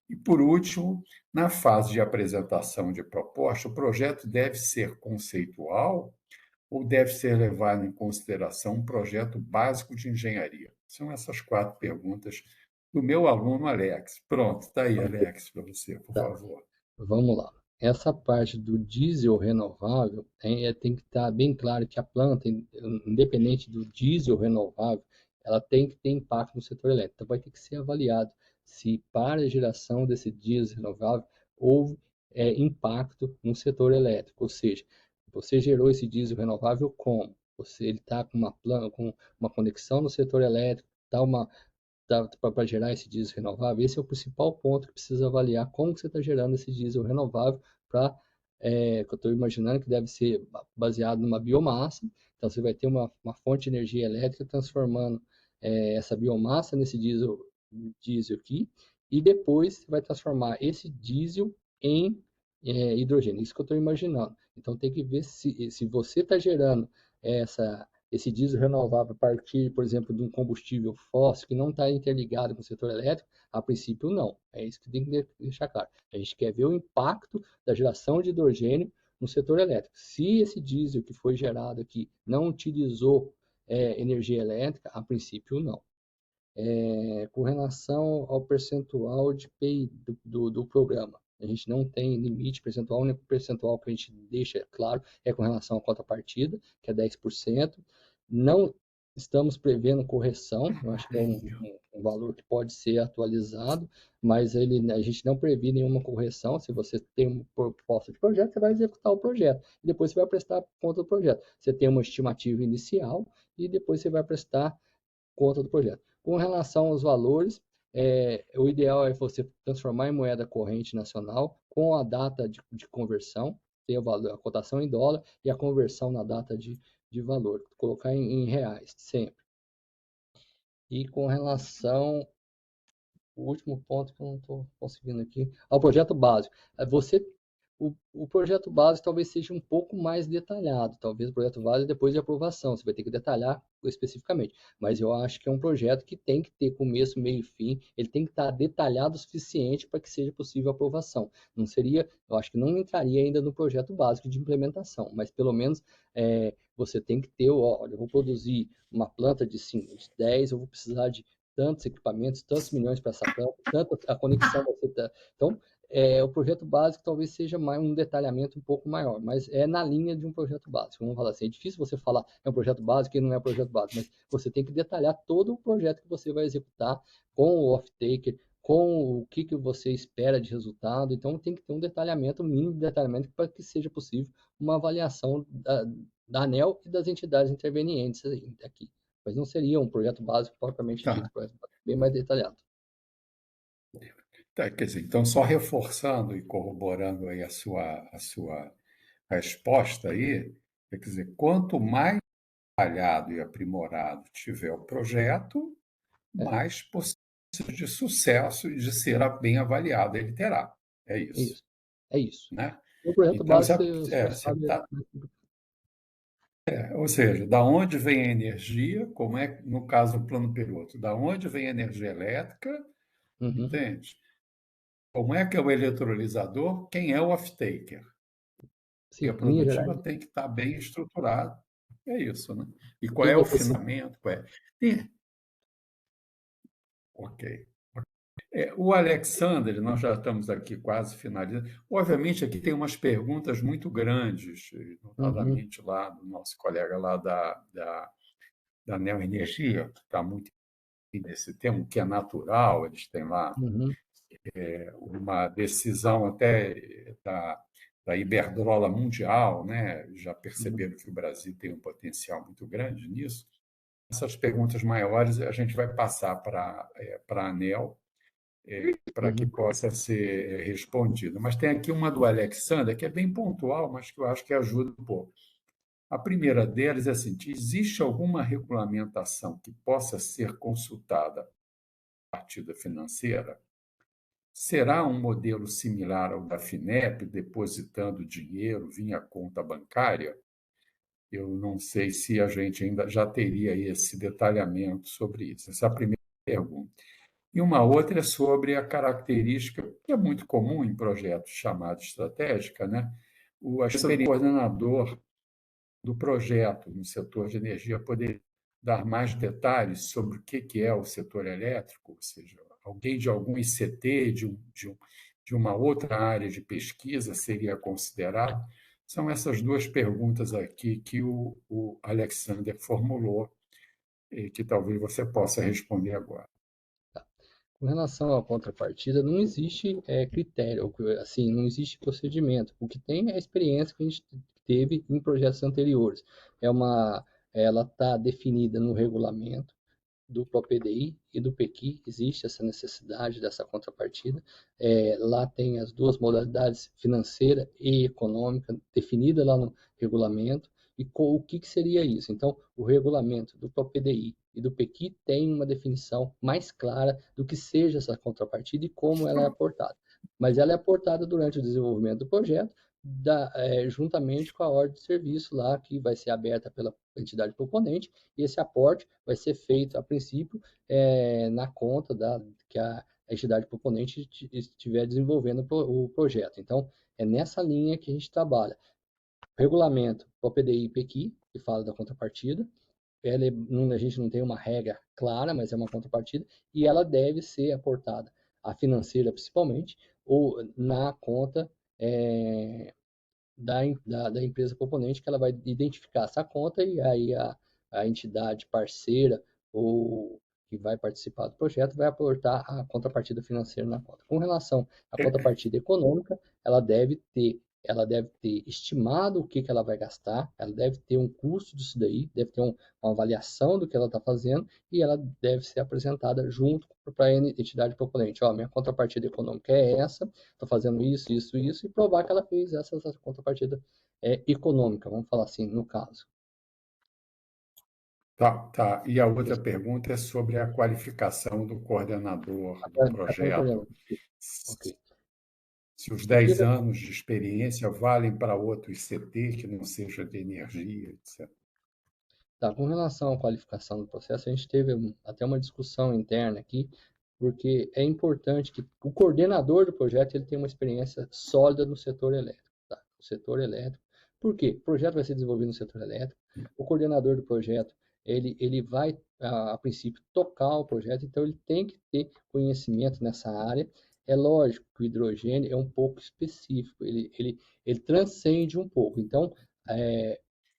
E, por último, na fase de apresentação de proposta, o projeto deve ser conceitual ou deve ser levado em consideração um projeto básico de engenharia? São essas 4 perguntas do meu aluno Alex. Pronto, está aí, Alex, para você, por favor. Vamos lá. Essa parte do diesel renovável tem que estar bem claro que a planta, independente do diesel renovável, ela tem que ter impacto no setor elétrico. Então, vai ter que ser avaliado se para a geração desse diesel renovável houve impacto no setor elétrico. Ou seja, você gerou esse diesel renovável como? Ele está com uma conexão no setor elétrico, para gerar esse diesel renovável. Esse é o principal ponto que precisa avaliar, como que você está gerando esse diesel renovável que eu estou imaginando que deve ser baseado numa biomassa. Então, você vai ter uma fonte de energia elétrica transformando essa biomassa nesse diesel aqui, e depois você vai transformar esse diesel em hidrogênio. Isso que eu estou imaginando. Então, tem que ver se você está gerando esse diesel renovável a partir, por exemplo, de um combustível fóssil que não está interligado com o setor elétrico. A princípio, não. É isso que tem que deixar claro. A gente quer ver o impacto da geração de hidrogênio no setor elétrico. Se esse diesel que foi gerado aqui não utilizou energia elétrica, a princípio, não. Com relação ao percentual de PI do programa, A gente não tem limite percentual, o único percentual que a gente deixa claro é com relação à contrapartida, que é 10%. Não estamos prevendo correção, eu acho que é um valor que pode ser atualizado, mas a gente não prevê nenhuma correção. Se você tem uma proposta de projeto, você vai executar o projeto, e depois você vai prestar conta do projeto. Você tem uma estimativa inicial, e depois você vai prestar conta do projeto. Com relação aos valores, o ideal é você transformar em moeda corrente nacional com a data de conversão, tem o valor, a cotação em dólar e a conversão na data de valor, colocar em reais sempre. E com relação o último ponto que eu não estou conseguindo aqui, ao projeto básico. O projeto básico talvez seja um pouco mais detalhado, talvez o projeto básico depois de aprovação, você vai ter que detalhar especificamente, mas eu acho que é um projeto que tem que ter começo, meio e fim, ele tem que estar detalhado o suficiente para que seja possível a aprovação. Não seria, eu acho que não entraria ainda no projeto básico de implementação, mas pelo menos você tem que ter, olha, eu vou produzir uma planta de 5, de 10, eu vou precisar de tantos equipamentos, tantos milhões para essa planta, tanto a conexão vai ser... Então, o projeto básico talvez seja um detalhamento um pouco maior, mas é na linha de um projeto básico. Vamos falar assim, é difícil você falar é um projeto básico e não é um projeto básico, mas você tem que detalhar todo o projeto que você vai executar com o off-taker, com o que você espera de resultado. Então, tem que ter um detalhamento, um mínimo de detalhamento, para que seja possível uma avaliação da ANEEL e das entidades intervenientes aqui. Mas não seria um projeto básico propriamente dito, bem mais detalhado. Quer dizer, então, só reforçando e corroborando aí a sua resposta aí, quer dizer, quanto mais detalhado e aprimorado tiver o projeto, mais possibilidades de sucesso e de ser bem avaliado ele terá. É isso. É isso. Né? O projeto Então, básico, você sabe... Ou seja, da onde vem a energia, como é, no caso do plano piloto, da onde vem a energia elétrica, entende? Como é que é o eletrolisador, quem é o off-taker? E a produtiva tem que estar bem estruturada. É isso, né? E qual é o financiamento? Ok. O Alexander, nós já estamos aqui quase finalizando. Obviamente, aqui tem umas perguntas muito grandes, notadamente lá do nosso colega lá da Neoenergia, que está muito nesse tema, que é natural, eles têm lá uma decisão até da Iberdrola Mundial, né? Já perceberam que o Brasil tem um potencial muito grande nisso. Essas perguntas maiores a gente vai passar para a ANEEL, para que possa ser respondida. Mas tem aqui uma do Alexander, que é bem pontual, mas que eu acho que ajuda um pouco. A primeira delas é assim: existe alguma regulamentação que possa ser consultada a partida financeira? Será um modelo similar ao da FINEP, depositando dinheiro via conta bancária? Eu não sei se a gente ainda já teria esse detalhamento sobre isso. Essa é a primeira pergunta. E uma outra é sobre a característica, que é muito comum em projetos chamados estratégica, né? O coordenador do projeto no setor de energia poder dar mais detalhes sobre o que é o setor elétrico, ou seja, alguém de algum ICT, de uma outra área de pesquisa seria considerado? São essas duas perguntas aqui que o Alexander formulou e que talvez você possa responder agora. Com relação à contrapartida, não existe critério, assim, não existe procedimento. O que tem é a experiência que a gente teve em projetos anteriores. Ela está definida no regulamento do PDI e do PEQI, existe essa necessidade dessa contrapartida. Lá tem as duas modalidades, financeira e econômica, definida lá no regulamento. E o que seria isso? Então, o regulamento do PDI e do PEQI tem uma definição mais clara do que seja essa contrapartida e como ela é aportada. Mas ela é aportada durante o desenvolvimento do projeto, juntamente com a ordem de serviço lá, que vai ser aberta pela entidade proponente, e esse aporte vai ser feito, a princípio, na conta que a entidade proponente estiver desenvolvendo o projeto. Então, é nessa linha que a gente trabalha. Regulamento PDI e PEQI, que fala da contrapartida. A gente não tem uma regra clara, mas é uma contrapartida, e ela deve ser aportada, a financeira principalmente, ou na conta da empresa proponente, que ela vai identificar essa conta e aí a entidade parceira ou que vai participar do projeto vai aportar a contrapartida financeira na conta. Com relação à contrapartida econômica, ela deve ter estimado o que ela vai gastar, ela deve ter um custo disso daí, deve ter uma avaliação do que ela está fazendo e ela deve ser apresentada junto para a entidade proponente. Ó, minha contrapartida econômica é essa, estou fazendo isso, isso, isso, e provar que ela fez essa contrapartida econômica, vamos falar assim, no caso. Tá. E a outra pergunta é sobre a qualificação do coordenador do projeto. Ok. Se os 10 anos de experiência valem para outro ICT que não seja de energia, etc. Tá, com relação à qualificação do processo, a gente teve até uma discussão interna aqui, porque é importante que o coordenador do projeto ele tenha uma experiência sólida no setor elétrico. Tá? No setor elétrico. Por quê? O projeto vai ser desenvolvido no setor elétrico, o coordenador do projeto ele vai, a princípio, tocar o projeto, então ele tem que ter conhecimento nessa área. É lógico que o hidrogênio é um pouco específico, ele transcende um pouco. Então,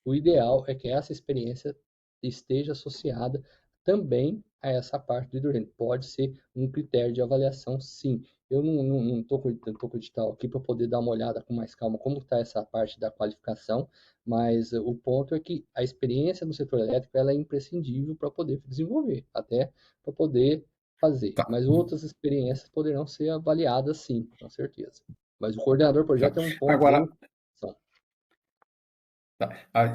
o ideal é que essa experiência esteja associada também a essa parte do hidrogênio. Pode ser um critério de avaliação, sim. Eu não estou com o edital aqui para poder dar uma olhada com mais calma como está essa parte da qualificação, mas o ponto é que a experiência no setor elétrico ela é imprescindível para poder desenvolver, até para poder fazer. Tá. Mas outras experiências poderão ser avaliadas, sim, com certeza. Mas o coordenador do projeto é um ponto Agora, bem.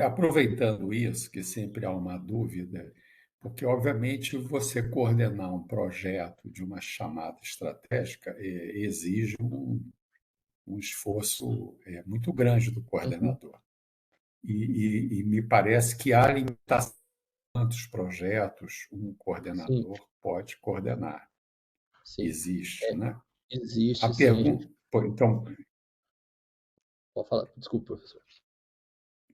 aproveitando isso, que sempre há uma dúvida, porque, obviamente, você coordenar um projeto de uma chamada estratégica exige um esforço muito grande do coordenador. E me parece que há limitação de quantos projetos um coordenador pode coordenar. Sim. Existe, né? Existe, A sim. pergunta, então, Pode falar, desculpa, professor.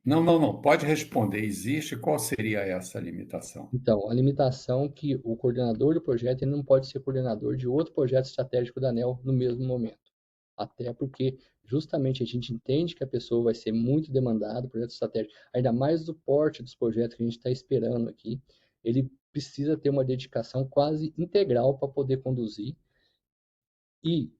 não, pode responder. Existe? Qual seria essa limitação? Então, a limitação é que o coordenador do projeto ele não pode ser coordenador de outro projeto estratégico da ANEEL no mesmo momento. Até porque, justamente, a gente entende que a pessoa vai ser muito demandada, o projeto estratégico, ainda mais do porte dos projetos que a gente está esperando aqui, ele precisa ter uma dedicação quase integral para poder conduzir. E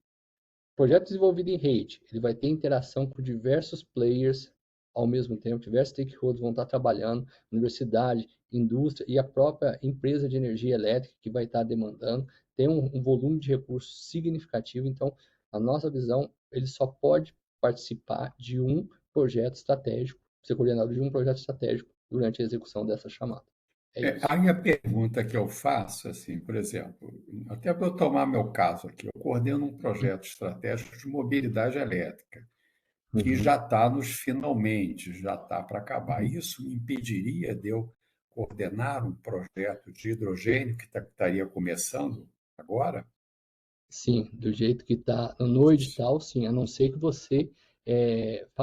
projeto desenvolvido em rede, ele vai ter interação com diversos players ao mesmo tempo, diversos stakeholders vão estar trabalhando, universidade, indústria e a própria empresa de energia elétrica que vai estar demandando, tem um volume de recursos significativo, então, a nossa visão, ele só pode participar de um projeto estratégico, ser coordenador de um projeto estratégico durante a execução dessa chamada. É isso. Aí a pergunta que eu faço, assim, por exemplo, até para eu tomar meu caso aqui, eu coordeno um projeto estratégico de mobilidade elétrica, que já está nos finalmente, já está para acabar. Isso me impediria de eu coordenar um projeto de hidrogênio que estaria começando agora? Sim, do jeito que está no edital, sim, a não ser que você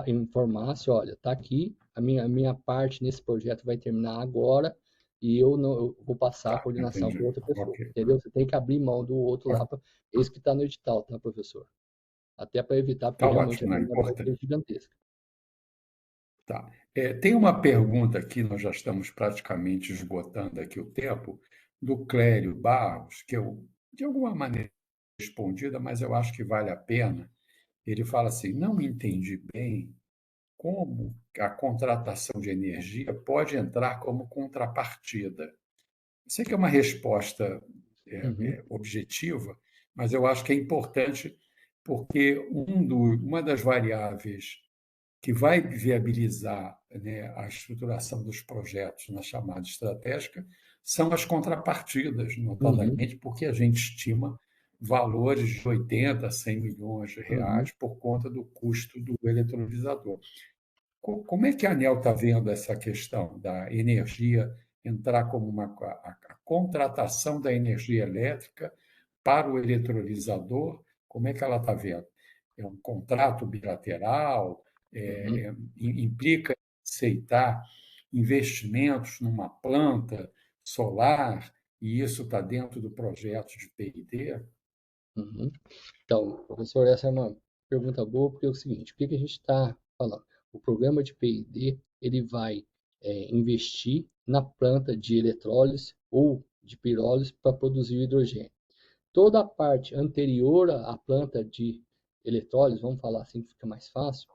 informasse, olha, está aqui, a minha parte nesse projeto vai terminar agora e eu vou passar a coordenação para Entendi. outra pessoa, Ok. entendeu? Você tem que abrir mão do outro lá, esse que está no edital, tá, professor? Até para evitar, porque Está realmente a ótimo, é demanda vai importante. ser gigantesca. Tá. Tem uma pergunta aqui, nós já estamos praticamente esgotando aqui o tempo, do Clério Barros, que eu, de alguma maneira, respondida, mas eu acho que vale a pena. Ele fala assim: não entendi bem como a contratação de energia pode entrar como contrapartida. Sei que é uma resposta objetiva, mas eu acho que é importante porque uma das variáveis que vai viabilizar, né, a estruturação dos projetos na chamada estratégica são as contrapartidas, notadamente porque a gente estima valores de 80 a 100 milhões de reais por conta do custo do eletrolisador. Como é que a ANEEL está vendo essa questão da energia entrar como a contratação da energia elétrica para o eletrolisador? Como é que ela está vendo? É um contrato bilateral? Implica aceitar investimentos numa planta solar, e isso está dentro do projeto de P&D? Uhum. Então, professor, essa é uma pergunta boa, porque é o seguinte, o que a gente está falando? O programa de P&D, ele vai investir na planta de eletrólise ou de pirólise para produzir o hidrogênio. Toda a parte anterior à planta de eletrólise, vamos falar assim que fica mais fácil,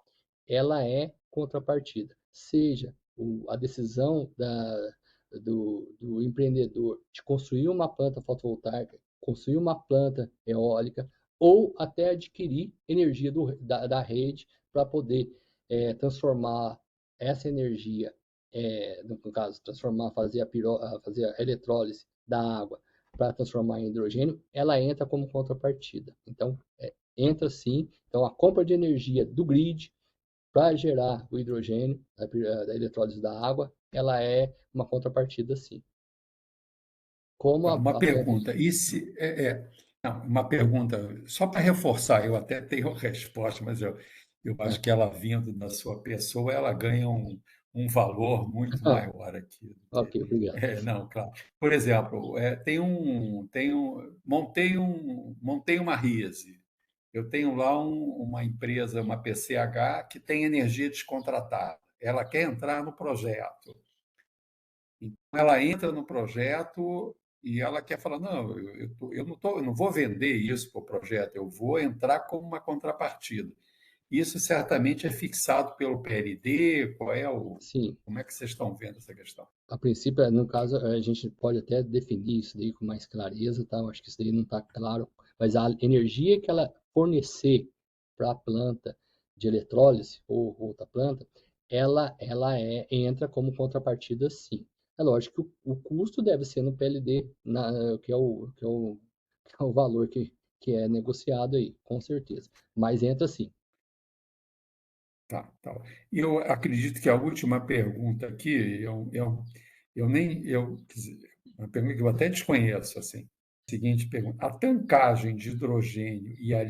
ela é contrapartida. Seja a decisão do empreendedor de construir uma planta fotovoltaica, construir uma planta eólica, ou até adquirir energia da rede para poder transformar essa energia, no caso, fazer a eletrólise da água para transformar em hidrogênio, ela entra como contrapartida. Então, entra sim. Então, a compra de energia do grid para gerar o hidrogênio da eletrólise da água, ela é uma contrapartida, sim. Como Tá, uma a planta pergunta. E se, não, uma pergunta, só para reforçar, eu até tenho a resposta, mas eu acho que ela vindo da sua pessoa, ela ganha um valor muito maior aqui do que. Ok, obrigado. Não, claro. Por exemplo, montei uma RISE. Eu tenho lá uma empresa, uma PCH, que tem energia descontratada. Ela quer entrar no projeto. Então, ela entra no projeto e ela quer falar, não, eu não vou vender isso para o projeto, eu vou entrar como uma contrapartida. Isso certamente é fixado pelo PLD, Sim, como é que vocês estão vendo essa questão? a princípio, no caso, a gente pode até definir isso daí com mais clareza, tá? Eu acho que isso daí não está claro, mas a energia que ela fornecer para a planta de eletrólise ou outra planta, entra como contrapartida, sim. É lógico que o custo deve ser no PLD, que é o valor que é negociado aí, com certeza. Mas entra sim. Tá, tá. E eu acredito que a última pergunta aqui, quer dizer, uma pergunta que eu até desconheço, assim. Seguinte pergunta: a tancagem de hidrogênio e a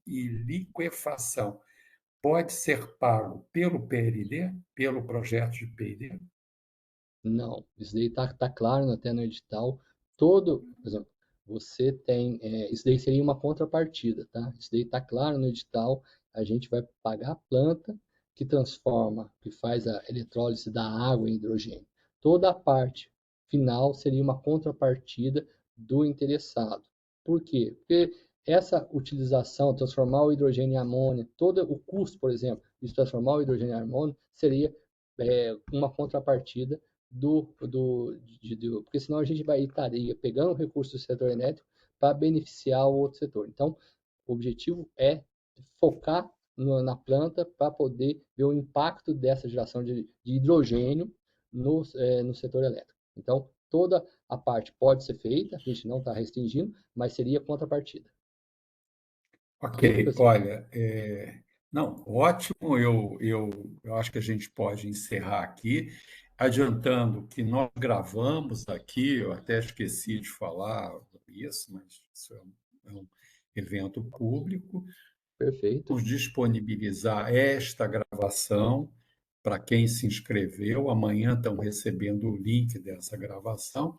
liquefação pode ser pago pelo PLD, pelo projeto de PLD? Não, isso daí tá claro até no edital. Por exemplo, você tem, isso daí seria uma contrapartida, tá? Isso daí tá claro no edital. A gente vai pagar a planta que faz a eletrólise da água em hidrogênio. Toda a parte final seria uma contrapartida do interessado. Por quê? Porque essa utilização, transformar o hidrogênio em amônia, todo o custo, por exemplo, de transformar o hidrogênio em amônia seria uma contrapartida porque senão a gente estaria pegando o recurso do setor elétrico para beneficiar o outro setor. Então, o objetivo é focar na planta para poder ver o impacto dessa geração de hidrogênio no setor elétrico. Então, toda a parte pode ser feita, a gente não está restringindo, mas seria contrapartida. Ok, olha, não, ótimo. Eu acho que a gente pode encerrar aqui, adiantando que nós gravamos aqui, eu até esqueci de falar isso, mas isso é um evento público. Perfeito. Vamos disponibilizar esta gravação para quem se inscreveu. Amanhã estão recebendo o link dessa gravação.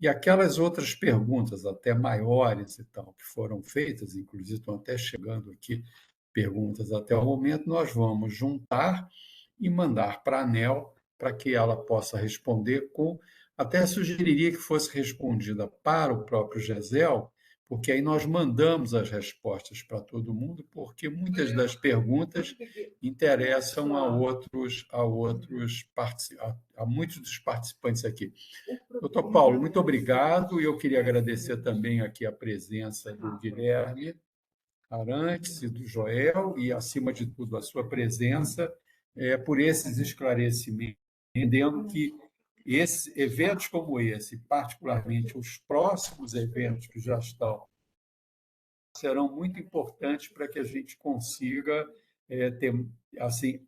E aquelas outras perguntas, até maiores e tal, que foram feitas, inclusive estão até chegando aqui perguntas até o momento, nós vamos juntar e mandar para a ANEEL para que ela possa responder até sugeriria que fosse respondida para o próprio GESEL, porque aí nós mandamos as respostas para todo mundo, porque muitas das perguntas interessam a muitos dos participantes aqui. Doutor Paulo, muito obrigado. E eu queria agradecer também aqui a presença do Guilherme Arantes e do Joel, e, acima de tudo, a sua presença por esses esclarecimentos, entendendo que eventos como esse, particularmente os próximos eventos que já estão, serão muito importantes para que a gente consiga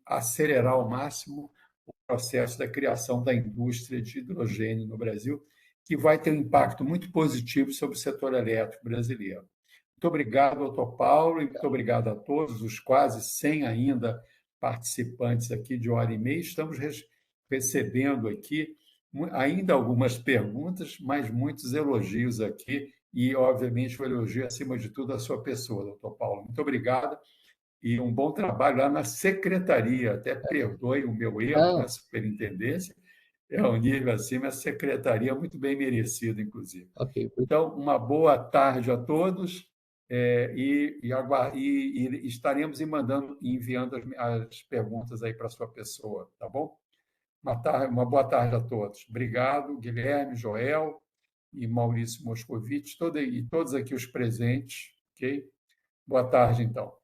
acelerar ao máximo o processo da criação da indústria de hidrogênio no Brasil, que vai ter um impacto muito positivo sobre o setor elétrico brasileiro. Muito obrigado, doutor Paulo, e muito obrigado a todos os quase 100 ainda participantes aqui de hora e meia. Estamos recebendo aqui ainda algumas perguntas, mas muitos elogios aqui e, obviamente, o elogio, acima de tudo, à sua pessoa, doutor Paulo. Muito obrigado e um bom trabalho lá na secretaria. Até perdoe o meu erro na Não, superintendência, é um nível acima, a secretaria muito bem merecido, inclusive. ok. Então, uma boa tarde a todos e estaremos enviando as perguntas aí para a sua pessoa, tá bom? Uma boa tarde a todos. Obrigado, Guilherme, Joel e Maurício Moscovitch, e todos aqui os presentes, ok? Boa tarde, então.